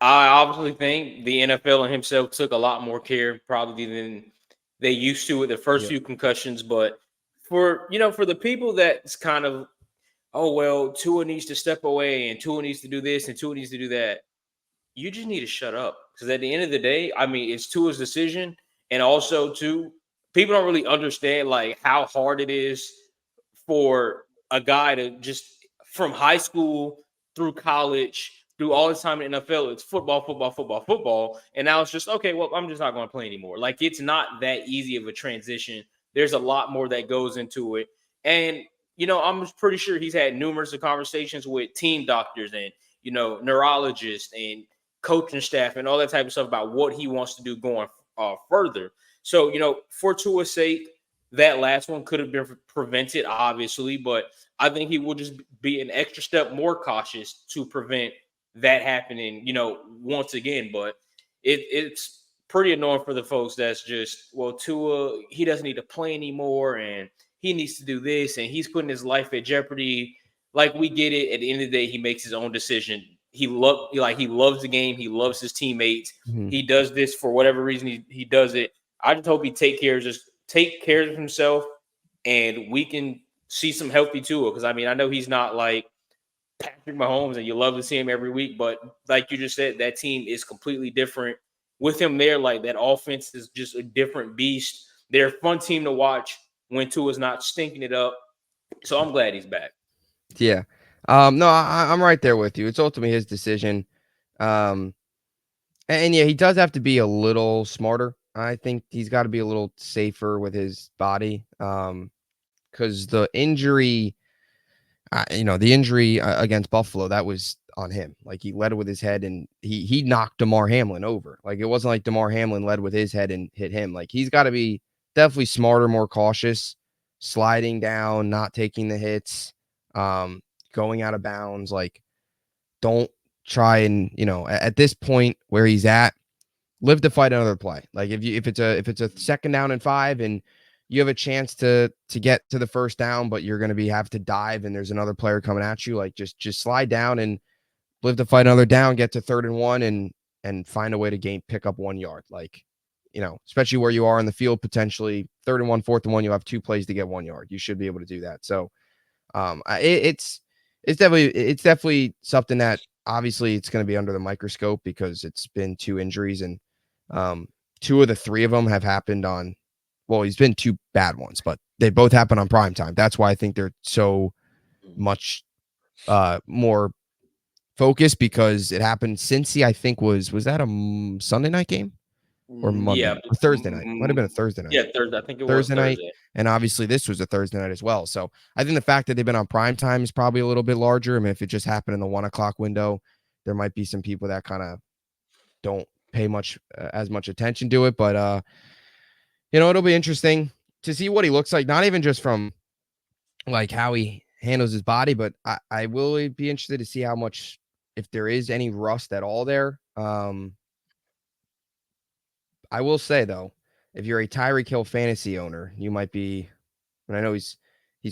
I obviously think the NFL and himself took a lot more care probably than they used to with the first Yeah. few concussions. But for the people that's kind of, oh well, Tua needs to step away and Tua needs to do this and Tua needs to do that. You just need to shut up because at the end of the day, I mean, it's Tua's decision, and also too, people don't really understand like how hard it is for a guy to just from high school through college through all this time in the NFL. It's football, football, football, football, and now it's just okay. Well, I'm just not going to play anymore. Like it's not that easy of a transition. There's a lot more that goes into it, and I'm pretty sure he's had numerous of conversations with team doctors and neurologists and coaching staff and all that type of stuff about what he wants to do going further. So, for Tua's sake, that last one could have been prevented, obviously, but I think he will just be an extra step more cautious to prevent that happening, once again. But it's pretty annoying for the folks that's just, well, Tua, he doesn't need to play anymore and he needs to do this and he's putting his life at jeopardy. Like we get it. At the end of the day, he makes his own decision. He loves the game. He loves his teammates. Mm-hmm. He does this for whatever reason he does it. I just hope he take care of himself, and we can see some healthy Tua. Because I mean, I know he's not like Patrick Mahomes, and you love to see him every week, but like you just said, that team is completely different with him there. Like that offense is just a different beast. They're a fun team to watch when Tua's not stinking it up. So I'm glad he's back. Yeah. No, I'm right there with you. It's ultimately his decision. Um, And yeah, he does have to be a little smarter. I think he's got to be a little safer with his body. Because the injury, the injury against Buffalo, that was on him. Like he led with his head, and he knocked Damar Hamlin over. Like it wasn't like Damar Hamlin led with his head and hit him. Like he's got to be definitely smarter, more cautious, sliding down, not taking the hits, um, going out of bounds. Like don't try and at this point where he's at, live to fight another play. Like if it's a second down and 5 and you have a chance to get to the first down, but you're going to have to dive and there's another player coming at you, like just slide down and live to fight another down, get to 3rd and 1 and find a way to pick up 1 yard. Like, especially where you are in the field, potentially 3rd and 1, 4th and 1, you have 2 plays to get 1 yard. You should be able to do that. So, it's definitely something that obviously it's going to be under the microscope because it's been 2 injuries and 2 of the 3 of them have happened on. Well, he's been 2 bad ones, but they both happen on prime time. That's why I think they're so much more focused because it happened since I think was that a Sunday night game or Monday Yeah, or Thursday night? Might have been a Thursday night. yeah, Thursday. I think it was Thursday night. Thursday. And obviously this was a Thursday night as well. So I think the fact that they've been on prime time is probably a little bit larger. I mean, if it just happened in the 1 o'clock window, there might be some people that kind of don't pay as much attention to it. But, it'll be interesting to see what he looks like, not even just from like how he handles his body, but I will be interested to see how much, if there is any rust at all there. I will say though, if you're a Tyreek Hill fantasy owner, you might be, and I know he's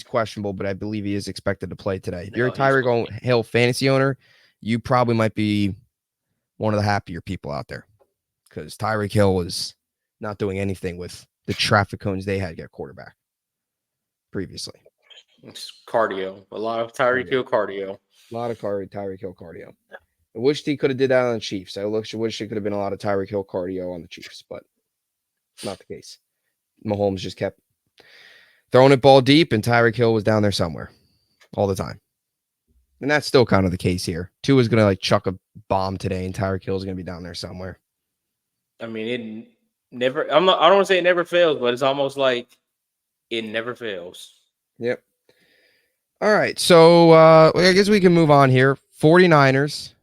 questionable, but I believe he is expected to play today. If you're a No, he's Tyreek Hill fantasy owner, you probably might be one of the happier people out there because Tyreek Hill was not doing anything with the traffic cones they had at quarterback previously. it's cardio. A lot of Tyreek Hill cardio. A lot of Tyreek Hill cardio. I wished he could have did that on the Chiefs. I wish it could have been a lot of Tyreek Hill cardio on the Chiefs, but not the case. Mahomes just kept throwing it ball deep, and Tyreek Hill was down there somewhere all the time. And that's still kind of the case here. Tua is going to like chuck a bomb today, and Tyreek Hill is going to be down there somewhere. I mean, it never. I don't want to say it never fails, but it's almost like it never fails. Yep. All right. So I guess we can move on here. 49ers,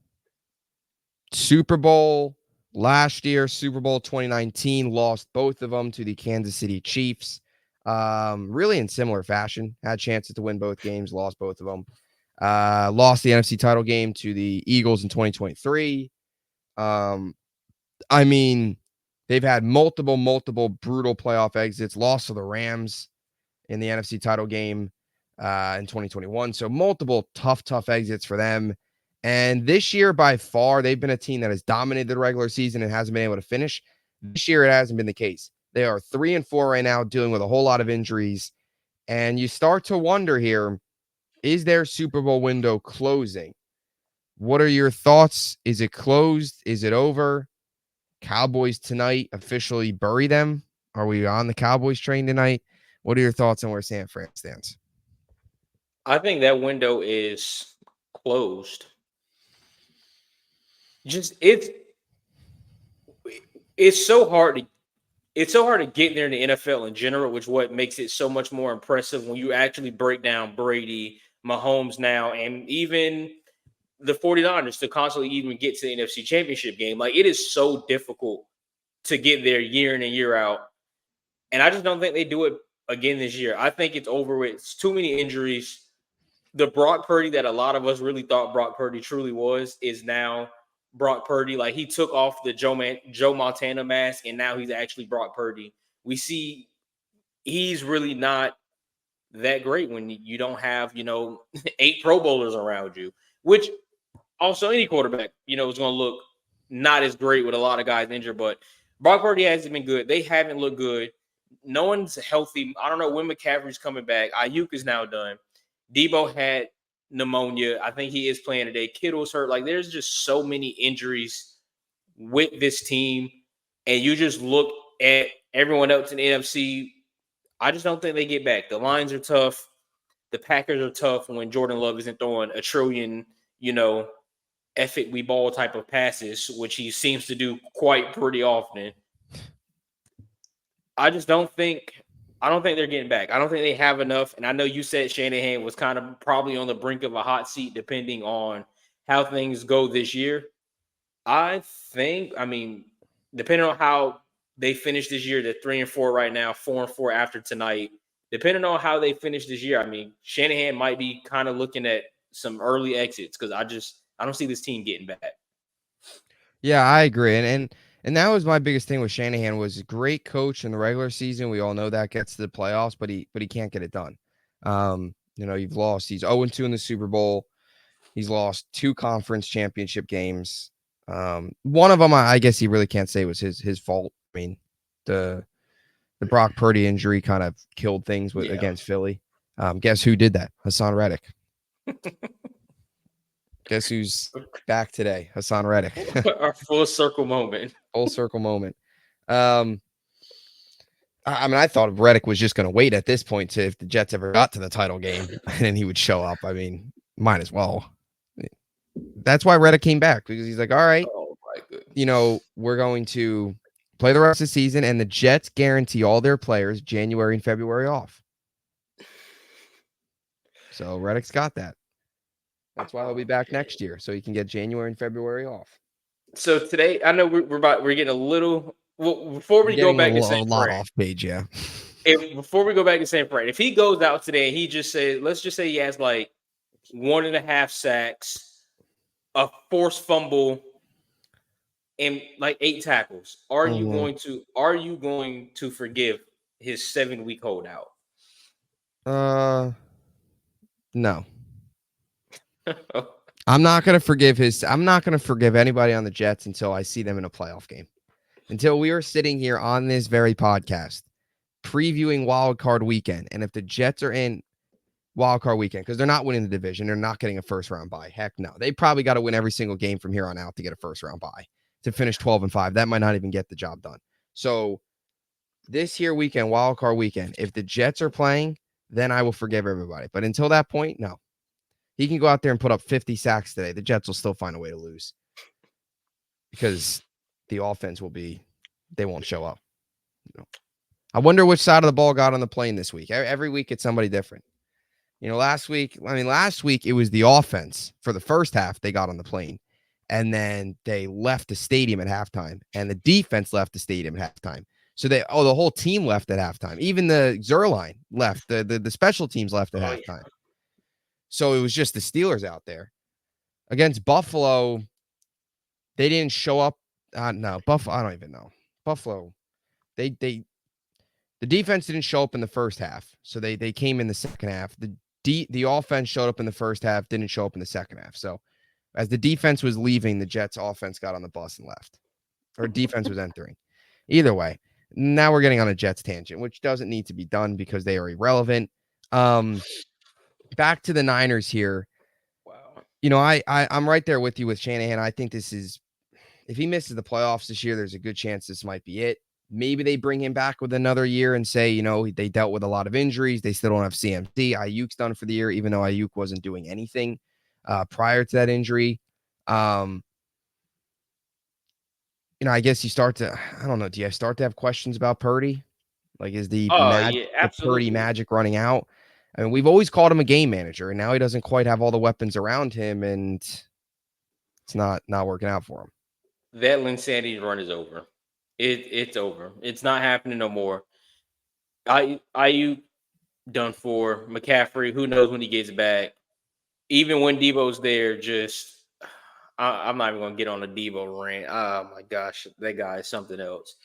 Super Bowl last year, Super Bowl 2019, lost both of them to the Kansas City Chiefs. Really in similar fashion. Had chances to win both games, lost both of them. Lost the NFC title game to the Eagles in 2023. I mean, they've had multiple brutal playoff exits, lost to the Rams in the NFC title game in 2021. So multiple tough exits for them. And this year, by far, they've been a team that has dominated the regular season and hasn't been able to finish. This year, it hasn't been the case. They are 3-4 right now, dealing with a whole lot of injuries. And you start to wonder here, is their Super Bowl window closing? What are your thoughts? Is it closed? Is it over? Cowboys tonight officially bury them? Are we on the Cowboys train tonight? What are your thoughts on where San Fran stands? I think that window is closed. Just it's so hard to get there in the NFL in general, which what makes it so much more impressive when you actually break down Brady, Mahomes now, and even the 49ers to constantly even get to the NFC Championship game. Like it is so difficult to get there year in and year out. And I just don't think they do it again this year. I think it's over with. It's too many injuries. The Brock Purdy that a lot of us really thought Brock Purdy truly was is now Brock Purdy. Like he took off the Joe Montana mask and now he's actually Brock Purdy. We see he's really not that great when you don't have, 8 Pro Bowlers around you, which also any quarterback, is going to look not as great with a lot of guys injured, but Brock Purdy hasn't been good. They haven't looked good. No one's healthy. I don't know when McCaffrey's coming back. Ayuk is now done. Debo had pneumonia. I think he is playing today. Kittle's hurt. Like there's just so many injuries with this team. And you just look at everyone else in the NFC. I just don't think they get back. The Lions are tough. The Packers are tough when Jordan Love isn't throwing a trillion, F it, we ball type of passes, which he seems to do quite pretty often. I just don't think they're getting back. I don't think they have enough. And I know you said Shanahan was kind of probably on the brink of a hot seat depending on how things go this year. I think, I mean, depending on how they finish this year, they're 3-4 right now, 4-4 after tonight. Depending on how they finish this year, I mean, Shanahan might be kind of looking at some early exits because I don't see this team getting back. Yeah, I agree. And that was my biggest thing with Shanahan was a great coach in the regular season. We all know that gets to the playoffs, but he can't get it done. You've lost. He's 0-2 in the Super Bowl. He's lost 2 conference championship games. One of them, I guess he really can't say was his fault. I mean, the Brock Purdy injury kind of killed things against Philly. Guess who did that? Hassan Reddick. Guess who's back today? Hassan Reddick. Our full circle moment. Full circle moment. I mean, I thought Reddick was just going to wait at this point to if the Jets ever got to the title game, and then he would show up. I mean, might as well. That's why Reddick came back, because he's like, all right, we're going to play the rest of the season, and the Jets guarantee all their players January and February off. So Reddick's got that. That's why he'll be back next year, so he can get January and February off. So today, I know we're getting a little. Well, before we go back to San Fran, off page, yeah. Before we go back to San Fran, if he goes out today and he just says, let's just say he has like 1.5 sacks, a forced fumble, and like 8 tackles, are you going to forgive his 7-week holdout? No. I'm not going to forgive anybody on the Jets until I see them in a playoff game. Until we are sitting here on this very podcast previewing wild card weekend. And if the Jets are in wild card weekend, because they're not winning the division, they're not getting a first round bye. Heck no. They probably got to win every single game from here on out to get a first round bye to finish 12-5. That might not even get the job done. So this here weekend, wild card weekend, if the Jets are playing, then I will forgive everybody. But until that point, no. He can go out there and put up 50 sacks today. The Jets will still find a way to lose because the offense they won't show up. I wonder which side of the ball got on the plane this week. Every week it's somebody different. Last week it was the offense for the first half. They got on the plane and then they left the stadium at halftime and the defense left the stadium at halftime. So the whole team left at halftime. Even the Zerline left. The special teams left at halftime. Yeah. So it was just the Steelers out there. Against Buffalo, they didn't show up. No, Buffalo, I don't even know. Buffalo, the defense didn't show up in the first half. So they came in the second half. The offense showed up in the first half, didn't show up in the second half. So as the defense was leaving, the Jets offense got on the bus and left. Or defense was entering. Either way, now we're getting on a Jets tangent, which doesn't need to be done because they are irrelevant. Back to the Niners here. Wow. I'm right there with you with Shanahan. I think this is, if he misses the playoffs this year, there's a good chance this might be it. Maybe they bring him back with another year and say, they dealt with a lot of injuries. They still don't have CMC. Ayuk's done for the year, even though Ayuk wasn't doing anything prior to that injury. I guess you start to, I don't know. Do you start to have questions about Purdy? Like, is the Purdy magic running out? I mean, we've always called him a game manager, and now he doesn't quite have all the weapons around him, and it's not working out for him. That Linsanity run is over. It's over. It's not happening no more. IU done for. McCaffrey, who knows when he gets back. Even when Debo's there, I'm not even going to get on a Debo rant. Oh, my gosh. That guy is something else.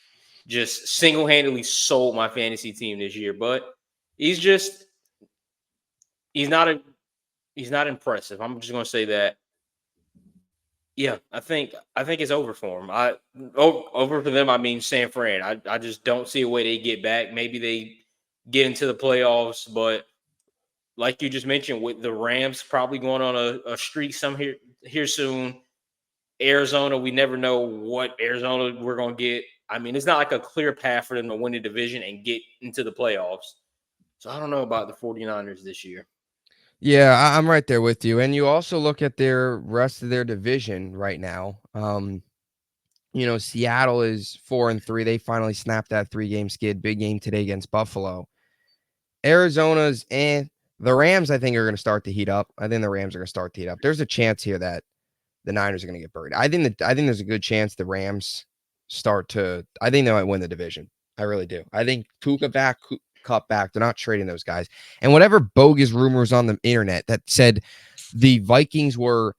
Just single-handedly sold my fantasy team this year, but he's not impressive. I'm just going to say that. Yeah, I think it's over for him. Over for them. I mean, San Fran. I just don't see a way they get back. Maybe they get into the playoffs, but like you just mentioned, with the Rams probably going on a streak here soon. Arizona, we never know what Arizona we're going to get. I mean, it's not like a clear path for them to win the division and get into the playoffs. So I don't know about the 49ers this year. Yeah, I'm right there with you. And you also look at their rest of their division right now. Seattle is 4-3. They finally snapped that 3-game skid. Big game today against Buffalo. Arizona's and the Rams, I think, are going to start to heat up. I think the Rams are going to start to heat up. There's a chance here that the Niners are going to get buried. I think there's a good chance the Rams start to. I think they might win the division. I really do. I think Puka back, Cup back. They're not trading those guys. And whatever bogus rumors on the internet that said the Vikings were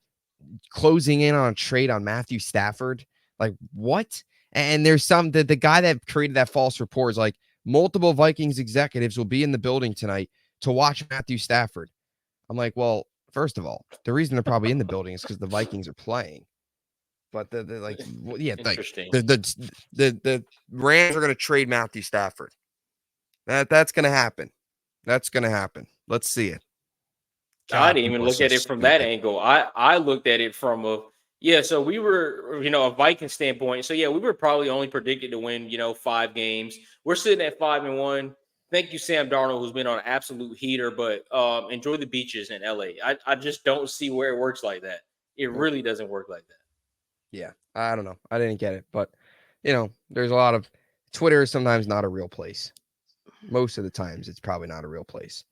closing in on a trade on Matthew Stafford. Like what? And there's some the guy that created that false report is like multiple Vikings executives will be in the building tonight to watch Matthew Stafford. I'm like, well, first of all, the reason they're probably in the building is because the Vikings are playing. But the like, yeah, like Interesting. the Rams are going to trade Matthew Stafford. That's going to happen. That's going to happen. Let's see it. I God, didn't even people are look so at it from that stupid. angle. I looked at it from a yeah. So we were a Viking standpoint. So yeah, we were probably only predicted to win 5 games. We're sitting at 5-1. Thank you, Sam Darnold, who's been on an absolute heater. But enjoy the beaches in LA. I just don't see where it works like that. It Nope. really doesn't work like that. Yeah, I don't know. I didn't get it, but there's a lot of Twitter is sometimes not a real place. Most of the times, it's probably not a real place.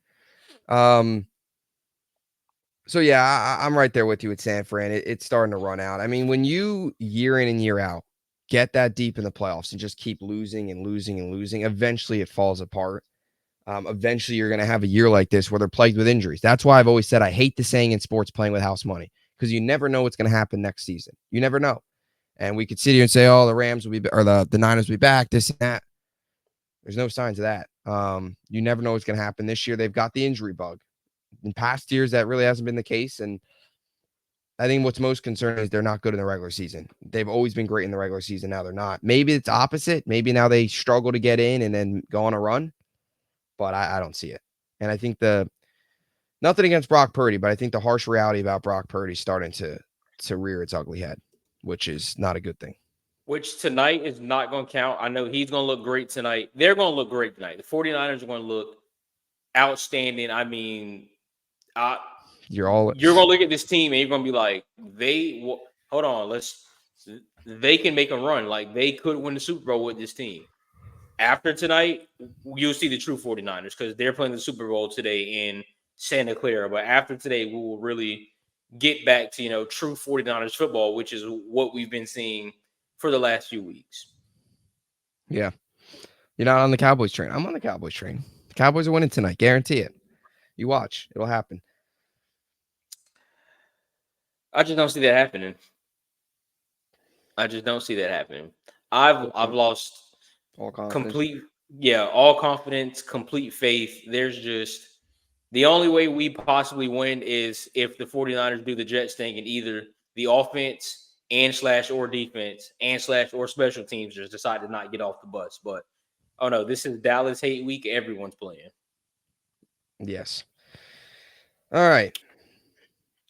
Um. So yeah, I'm right there with you with San Fran. It's starting to run out. I mean, when you year in and year out get that deep in the playoffs and just keep losing and losing and losing, eventually it falls apart. Eventually, you're going to have a year like this where they're plagued with injuries. That's why I've always said I hate the saying in sports playing with house money because you never know what's going to happen next season. You never know. And we could sit here and say, "Oh, the Rams will be, or the Niners will be back." This and that. There's no signs of that. You never know what's going to happen this year. They've got the injury bug. In past years, that really hasn't been the case. And I think what's most concerning is they're not good in the regular season. They've always been great in the regular season. Now they're not. Maybe it's opposite. Maybe now they struggle to get in and then go on a run. But I don't see it. And I think nothing against Brock Purdy, but I think the harsh reality about Brock Purdy is starting to rear its ugly head, which is not a good thing. Which tonight is not going to count. I know he's going to look great tonight. They're going to look great tonight. The 49ers are going to look outstanding. I mean, I You're all you're gonna look at this team and you're gonna be like, hold on, they can make a run. Like they could win the Super Bowl with this team. After tonight, you'll see the true 49ers because they're playing the Super Bowl today in Santa Clara. But after today, we will really get back to true 49ers football, which is what we've been seeing for the last few weeks. Yeah. You're not on the Cowboys train. I'm on the Cowboys train. The Cowboys are winning tonight. Guarantee it. You watch. It'll happen. I just don't see that happening. I just don't see that happening. I've lost All confidence. complete all confidence, complete faith. There's just the only way we possibly win is if the 49ers do the Jets thing and either the offense and slash or defense and slash or special teams just decide to not get off the bus. But oh no, this is Dallas hate week. Everyone's playing. Yes. All right.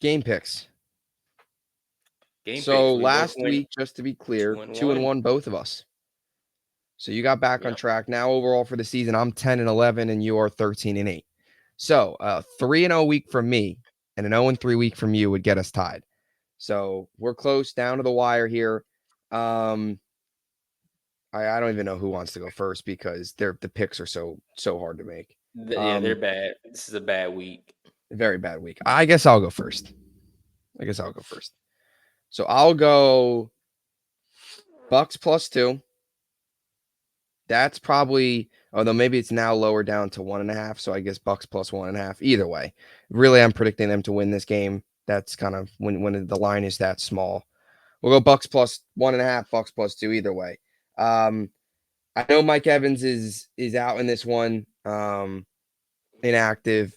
Game picks. Game So picks. We both last went week, just to be clear, two and 2-1, one. both of us. So you got back on Yep. track. Now overall for the season, I'm 10-11 and you are 13-8. So 3-0 week from me and an 0-3 week from you would get us tied. So we're close down to the wire here. I don't even know who wants to go first because the picks are so hard to make. Yeah, they're bad. This is a bad week. Very bad week. I guess I'll go first. So I'll go Bucks +2. That's probably, although maybe it's now lower down to 1.5. So I guess Bucks +1.5. Either way, really, I'm predicting them to win this game. That's kind of when the line is that small. We'll go Bucks +1.5, Bucks +2. Either way, I know Mike Evans is out in this one, inactive.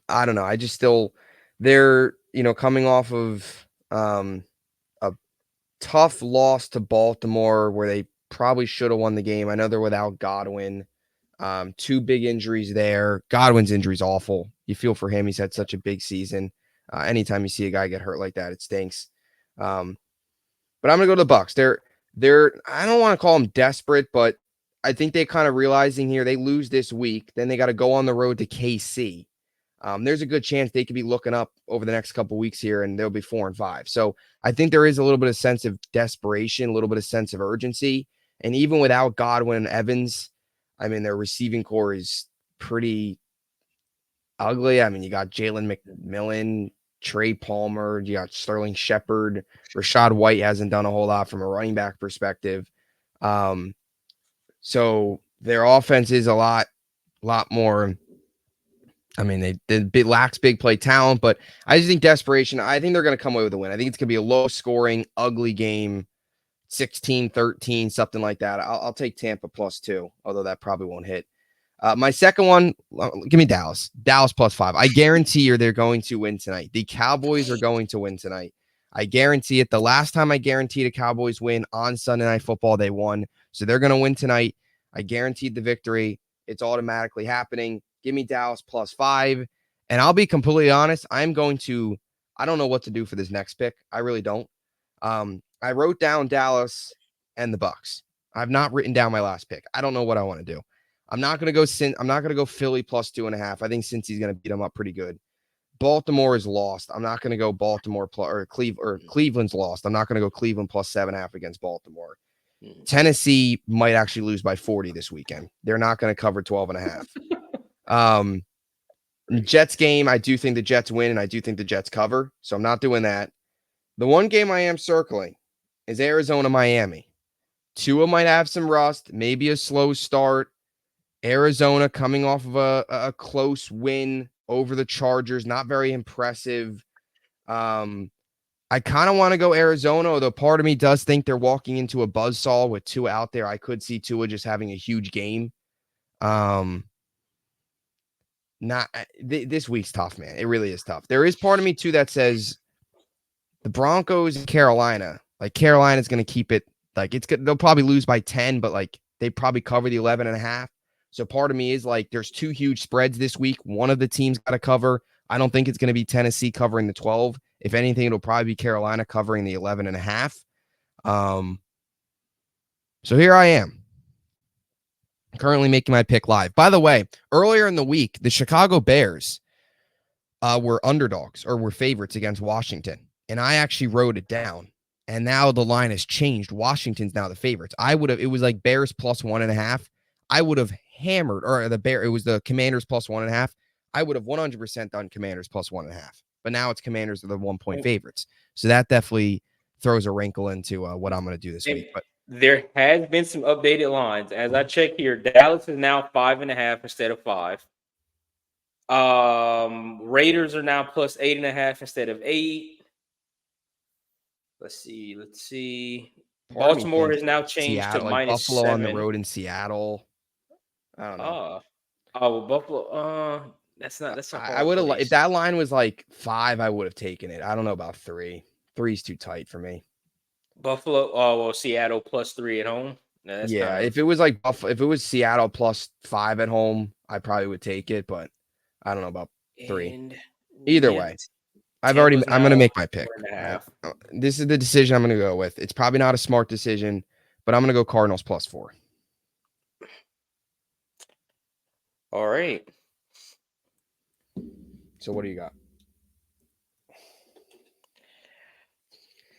I don't know. I just still they're coming off of a tough loss to Baltimore where they probably should have won the game. I know they're without Godwin. Two big injuries there. Godwin's injury is awful. You feel for him. He's had such a big season. Anytime you see a guy get hurt like that, it stinks. But I'm gonna go to the Bucks. They're I don't want to call them desperate, but I think they kind of realizing here they lose this week, then they got to go on the road to KC. there's a good chance they could be looking up over the next couple weeks here and they'll be 4-5. So I think there is a little bit of sense of desperation, a little bit of sense of urgency. And even without Godwin and Evans, I mean, their receiving core is pretty ugly. I mean, you got Jalen McMillan, Trey Palmer, you got Sterling Shepard. Rashad White hasn't done a whole lot from a running back perspective. So their offense is a lot more. I mean, they lacks big play talent, but I just think desperation. I think they're going to come away with a win. I think it's going to be a low scoring, ugly game, 16-13, something like that. I'll take Tampa +2, although that probably won't hit. My second one, give me Dallas. Dallas +5. I guarantee you they're going to win tonight. The Cowboys are going to win tonight. I guarantee it. The last time I guaranteed a Cowboys win on Sunday Night Football, they won. So they're going to win tonight. I guaranteed the victory. It's automatically happening. Give me Dallas +5. And I'll be completely honest. I don't know what to do for this next pick. I really don't. I wrote down Dallas and the Bucks. I've not written down my last pick. I don't know what I want to do. I'm not going to go Philly +2.5. I think Cincy's going to beat them up pretty good. Baltimore is lost. I'm not going to go Baltimore Cleveland's lost. I'm not going to go Cleveland +7.5 against Baltimore. Tennessee might actually lose by 40 this weekend. They're not going to cover 12.5. Jets game, I do think the Jets win, and I do think the Jets cover. So I'm not doing that. The one game I am circling is Arizona, Miami. Tua might have some rust, maybe a slow start. Arizona coming off of a close win over the Chargers, not very impressive. I kind of want to go Arizona, although part of me does think they're walking into a buzzsaw with Tua out there. I could see Tua just having a huge game. This week's tough, man. It really is tough. There is part of me too that says the Broncos and Carolina, like Carolina's going to keep it, like they'll probably lose by 10, but like they probably cover the 11.5. So part of me is like, there's two huge spreads this week. One of the teams got to cover. I don't think it's going to be Tennessee covering the 12. If anything, it'll probably be Carolina covering the 11.5. So here I am, currently making my pick live. By the way, earlier in the week, the Chicago Bears were underdogs or were favorites against Washington. And I actually wrote it down. And now the line has changed. Washington's now the favorites. It was like Bears +1.5. I would have hammered, or it was the Commanders +1.5. I would have 100% done Commanders +1.5. But now it's Commanders are the 1-point favorites. So that definitely throws a wrinkle into what I'm going to do this week. But there has been some updated lines. As I check here, Dallas is now 5.5 instead of 5. Raiders are now +8.5 instead of 8. Let's see. Baltimore has now changed Seattle, to like Buffalo -7 on the road in Seattle. I don't know. Well, Buffalo. That's a hard I would have, place. if that line was like 5, I would have taken it. I don't know about 3. 3's too tight for me. Buffalo. Seattle +3 at home. If it was like if it was Seattle +5 at home, I probably would take it. But I don't know about 3. Either way, I'm going to make my pick. This is the decision I'm going to go with. It's probably not a smart decision, but I'm going to go Cardinals +4. All right. So what do you got?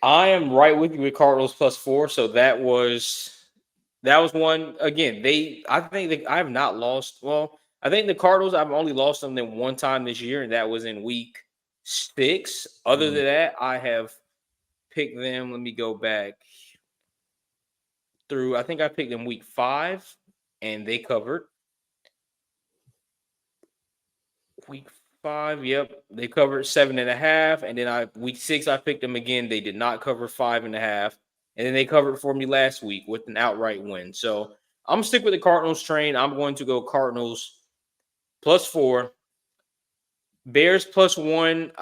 I am right with you with Cardinals +4. So that was one. Again, I have not lost. Well, I think the Cardinals, I've only lost them one time this year, and that was in week 6. Other than that, I have picked them. Let me go back through. I think I picked them week 5, and they covered. Week 5, yep, they covered 7.5, and then week 6 I picked them again. They did not cover 5.5, and then they covered for me last week with an outright win. So I'm gonna stick with the Cardinals train. I'm going to go Cardinals +4, Bears +1.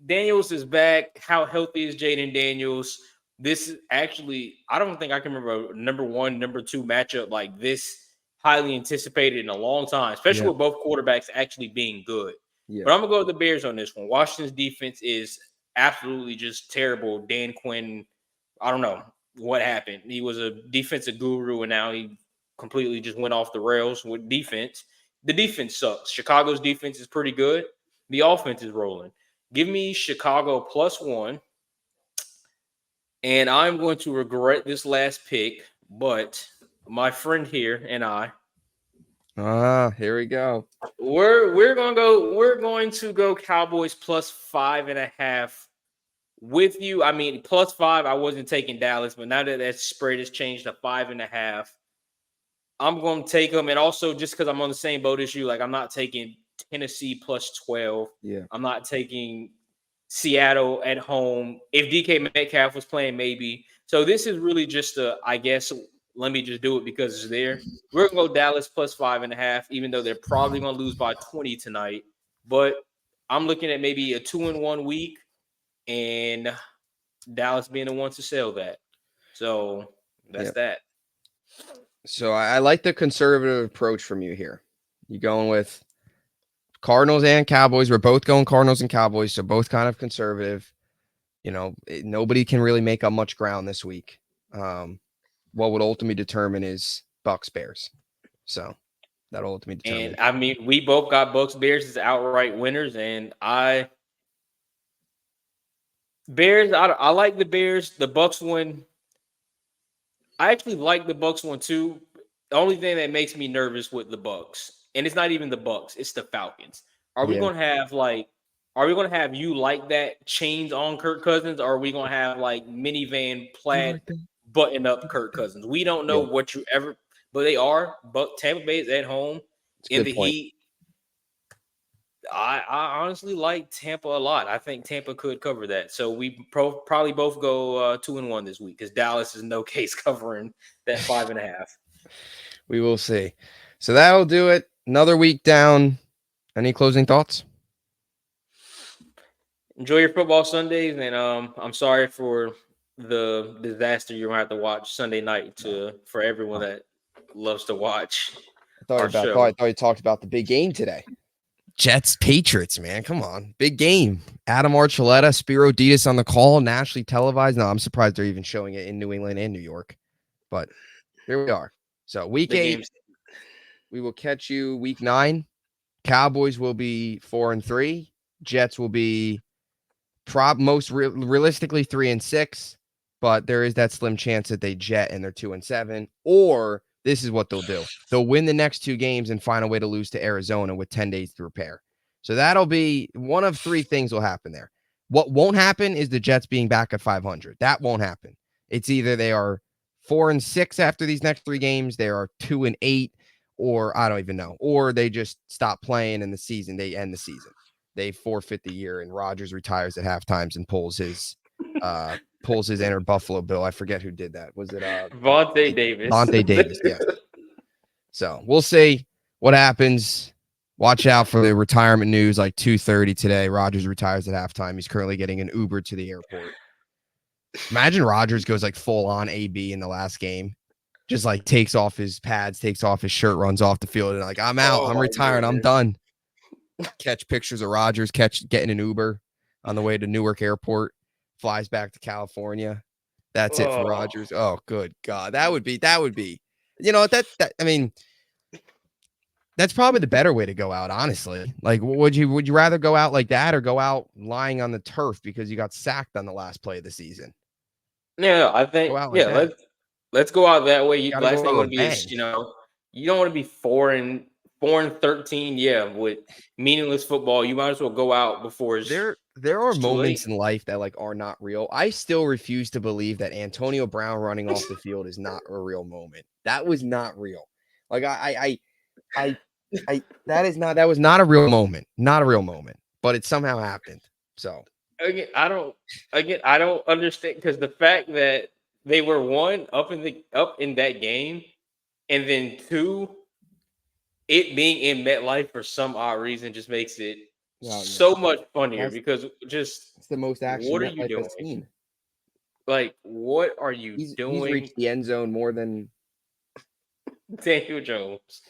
Daniels is back. How healthy is Jaden Daniels? This is actually, I don't think I can remember a number 1, number 2 matchup like this highly anticipated in a long time, especially with both quarterbacks actually being good. Yeah. But I'm going to go with the Bears on this one. Washington's defense is absolutely just terrible. Dan Quinn, I don't know what happened. He was a defensive guru, and now he completely just went off the rails with defense. the defense sucks. Chicago's defense is pretty good. The offense is rolling. Give me Chicago +1. And I'm going to regret this last pick, but my friend here and I, Here we go. we're going to go Cowboys +5.5 with you. I mean, +5. I wasn't taking Dallas, but now that that spread has changed to 5.5, I'm going to take them. And also, just because I'm on the same boat as you, like I'm not taking Tennessee +12. Yeah. I'm not taking Seattle at home. If DK Metcalf was playing, maybe. So this is really just I guess, let me just do it because it's there. We're going to go Dallas +5.5, even though they're probably going to lose by 20 tonight. But I'm looking at maybe a 2-1 week and Dallas being the one to sell that. So that's that. So I like the conservative approach from you here. You going with Cardinals and Cowboys. We're both going Cardinals and Cowboys, so both kind of conservative. Nobody can really make up much ground this week. What would ultimately determine is Bucks Bears. So that'll ultimately determine. And I mean, we both got Bucks Bears as outright winners, and Bears. I like the Bears. The Bucks one. I actually like the Bucks one too. The only thing that makes me nervous with the Bucks, and it's not even the Bucks, it's the Falcons. Are we gonna have you like that chains on Kirk Cousins, or are we gonna have like minivan plaid button up Kirk Cousins? We don't know what you ever, but they are. But Tampa Bay is at home in the heat. I honestly like Tampa a lot. I think Tampa could cover that. So we probably both go 2-1 this week because Dallas is no case covering that 5.5. We will see. So that'll do it. Another week down. Any closing thoughts? Enjoy your football Sundays, and I'm sorry for the disaster you're gonna have to watch Sunday night for everyone that loves to watch our show. I thought you talked about the big game today. Jets Patriots, man. Come on. Big game. Adam Archuleta, Spiro Ditas on the call, nationally televised. No, I'm surprised they're even showing it in New England and New York. But here we are. So week 8, we will catch you week 9. Cowboys will be 4-3. Jets will be realistically 3-6. But there is that slim chance that they jet and they're 2-7. Or this is what they'll do. They'll win the next 2 games and find a way to lose to Arizona with 10 days to prepare. So that'll be one of 3 things will happen there. What won't happen is the Jets being back at 500. That won't happen. It's either they are 4-6 after these next 3 games, they are 2-8, or I don't even know, or they just stop playing in the season. They end the season. They forfeit the year, and Rodgers retires at halftimes and pulls his inner Buffalo Bill. I forget who did that. Was it Vontae Davis? Vontae Davis, yes. So we'll see what happens. Watch out for the retirement news, like 2:30 today. Rodgers retires at halftime. He's currently getting an Uber to the airport. Imagine Rodgers goes like full on AB in the last game. Just like takes off his pads, takes off his shirt, runs off the field, and like, I'm out. I'm retiring. I'm done. Catch pictures of Rodgers getting an Uber on the way to Newark Airport, flies back to California. That's it for Rodgers. Oh, good God. That would be, I mean, that's probably the better way to go out, honestly. Like, would you rather go out like that or go out lying on the turf because you got sacked on the last play of the season? Yeah, I think let's go out that way. Last thing you want to be is, you don't want to be 4-13. Yeah, with meaningless football, you might as well go out before it's there are moments in life that like are not real. I still refuse to believe that Antonio Brown running off the field is not a real moment. That was not real. Like that was not a real moment. Not a real moment. But it somehow happened. So I don't understand, because the fact that they were up in that game, and then 2, it being in MetLife for some odd reason just makes it so much funnier, because it's the most action. What are you doing? Like, what are you doing? He's reached the end zone more than Daniel Jones.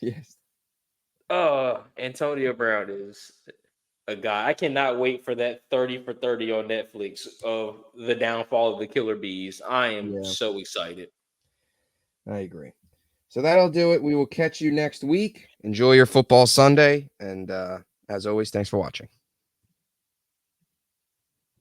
Yes. Antonio Brown is a guy. I cannot wait for that 30 for 30 on Netflix of the downfall of the Killer Bees. I am so excited. I agree. So that'll do it. We will catch you next week. Enjoy your football Sunday. And as always, thanks for watching.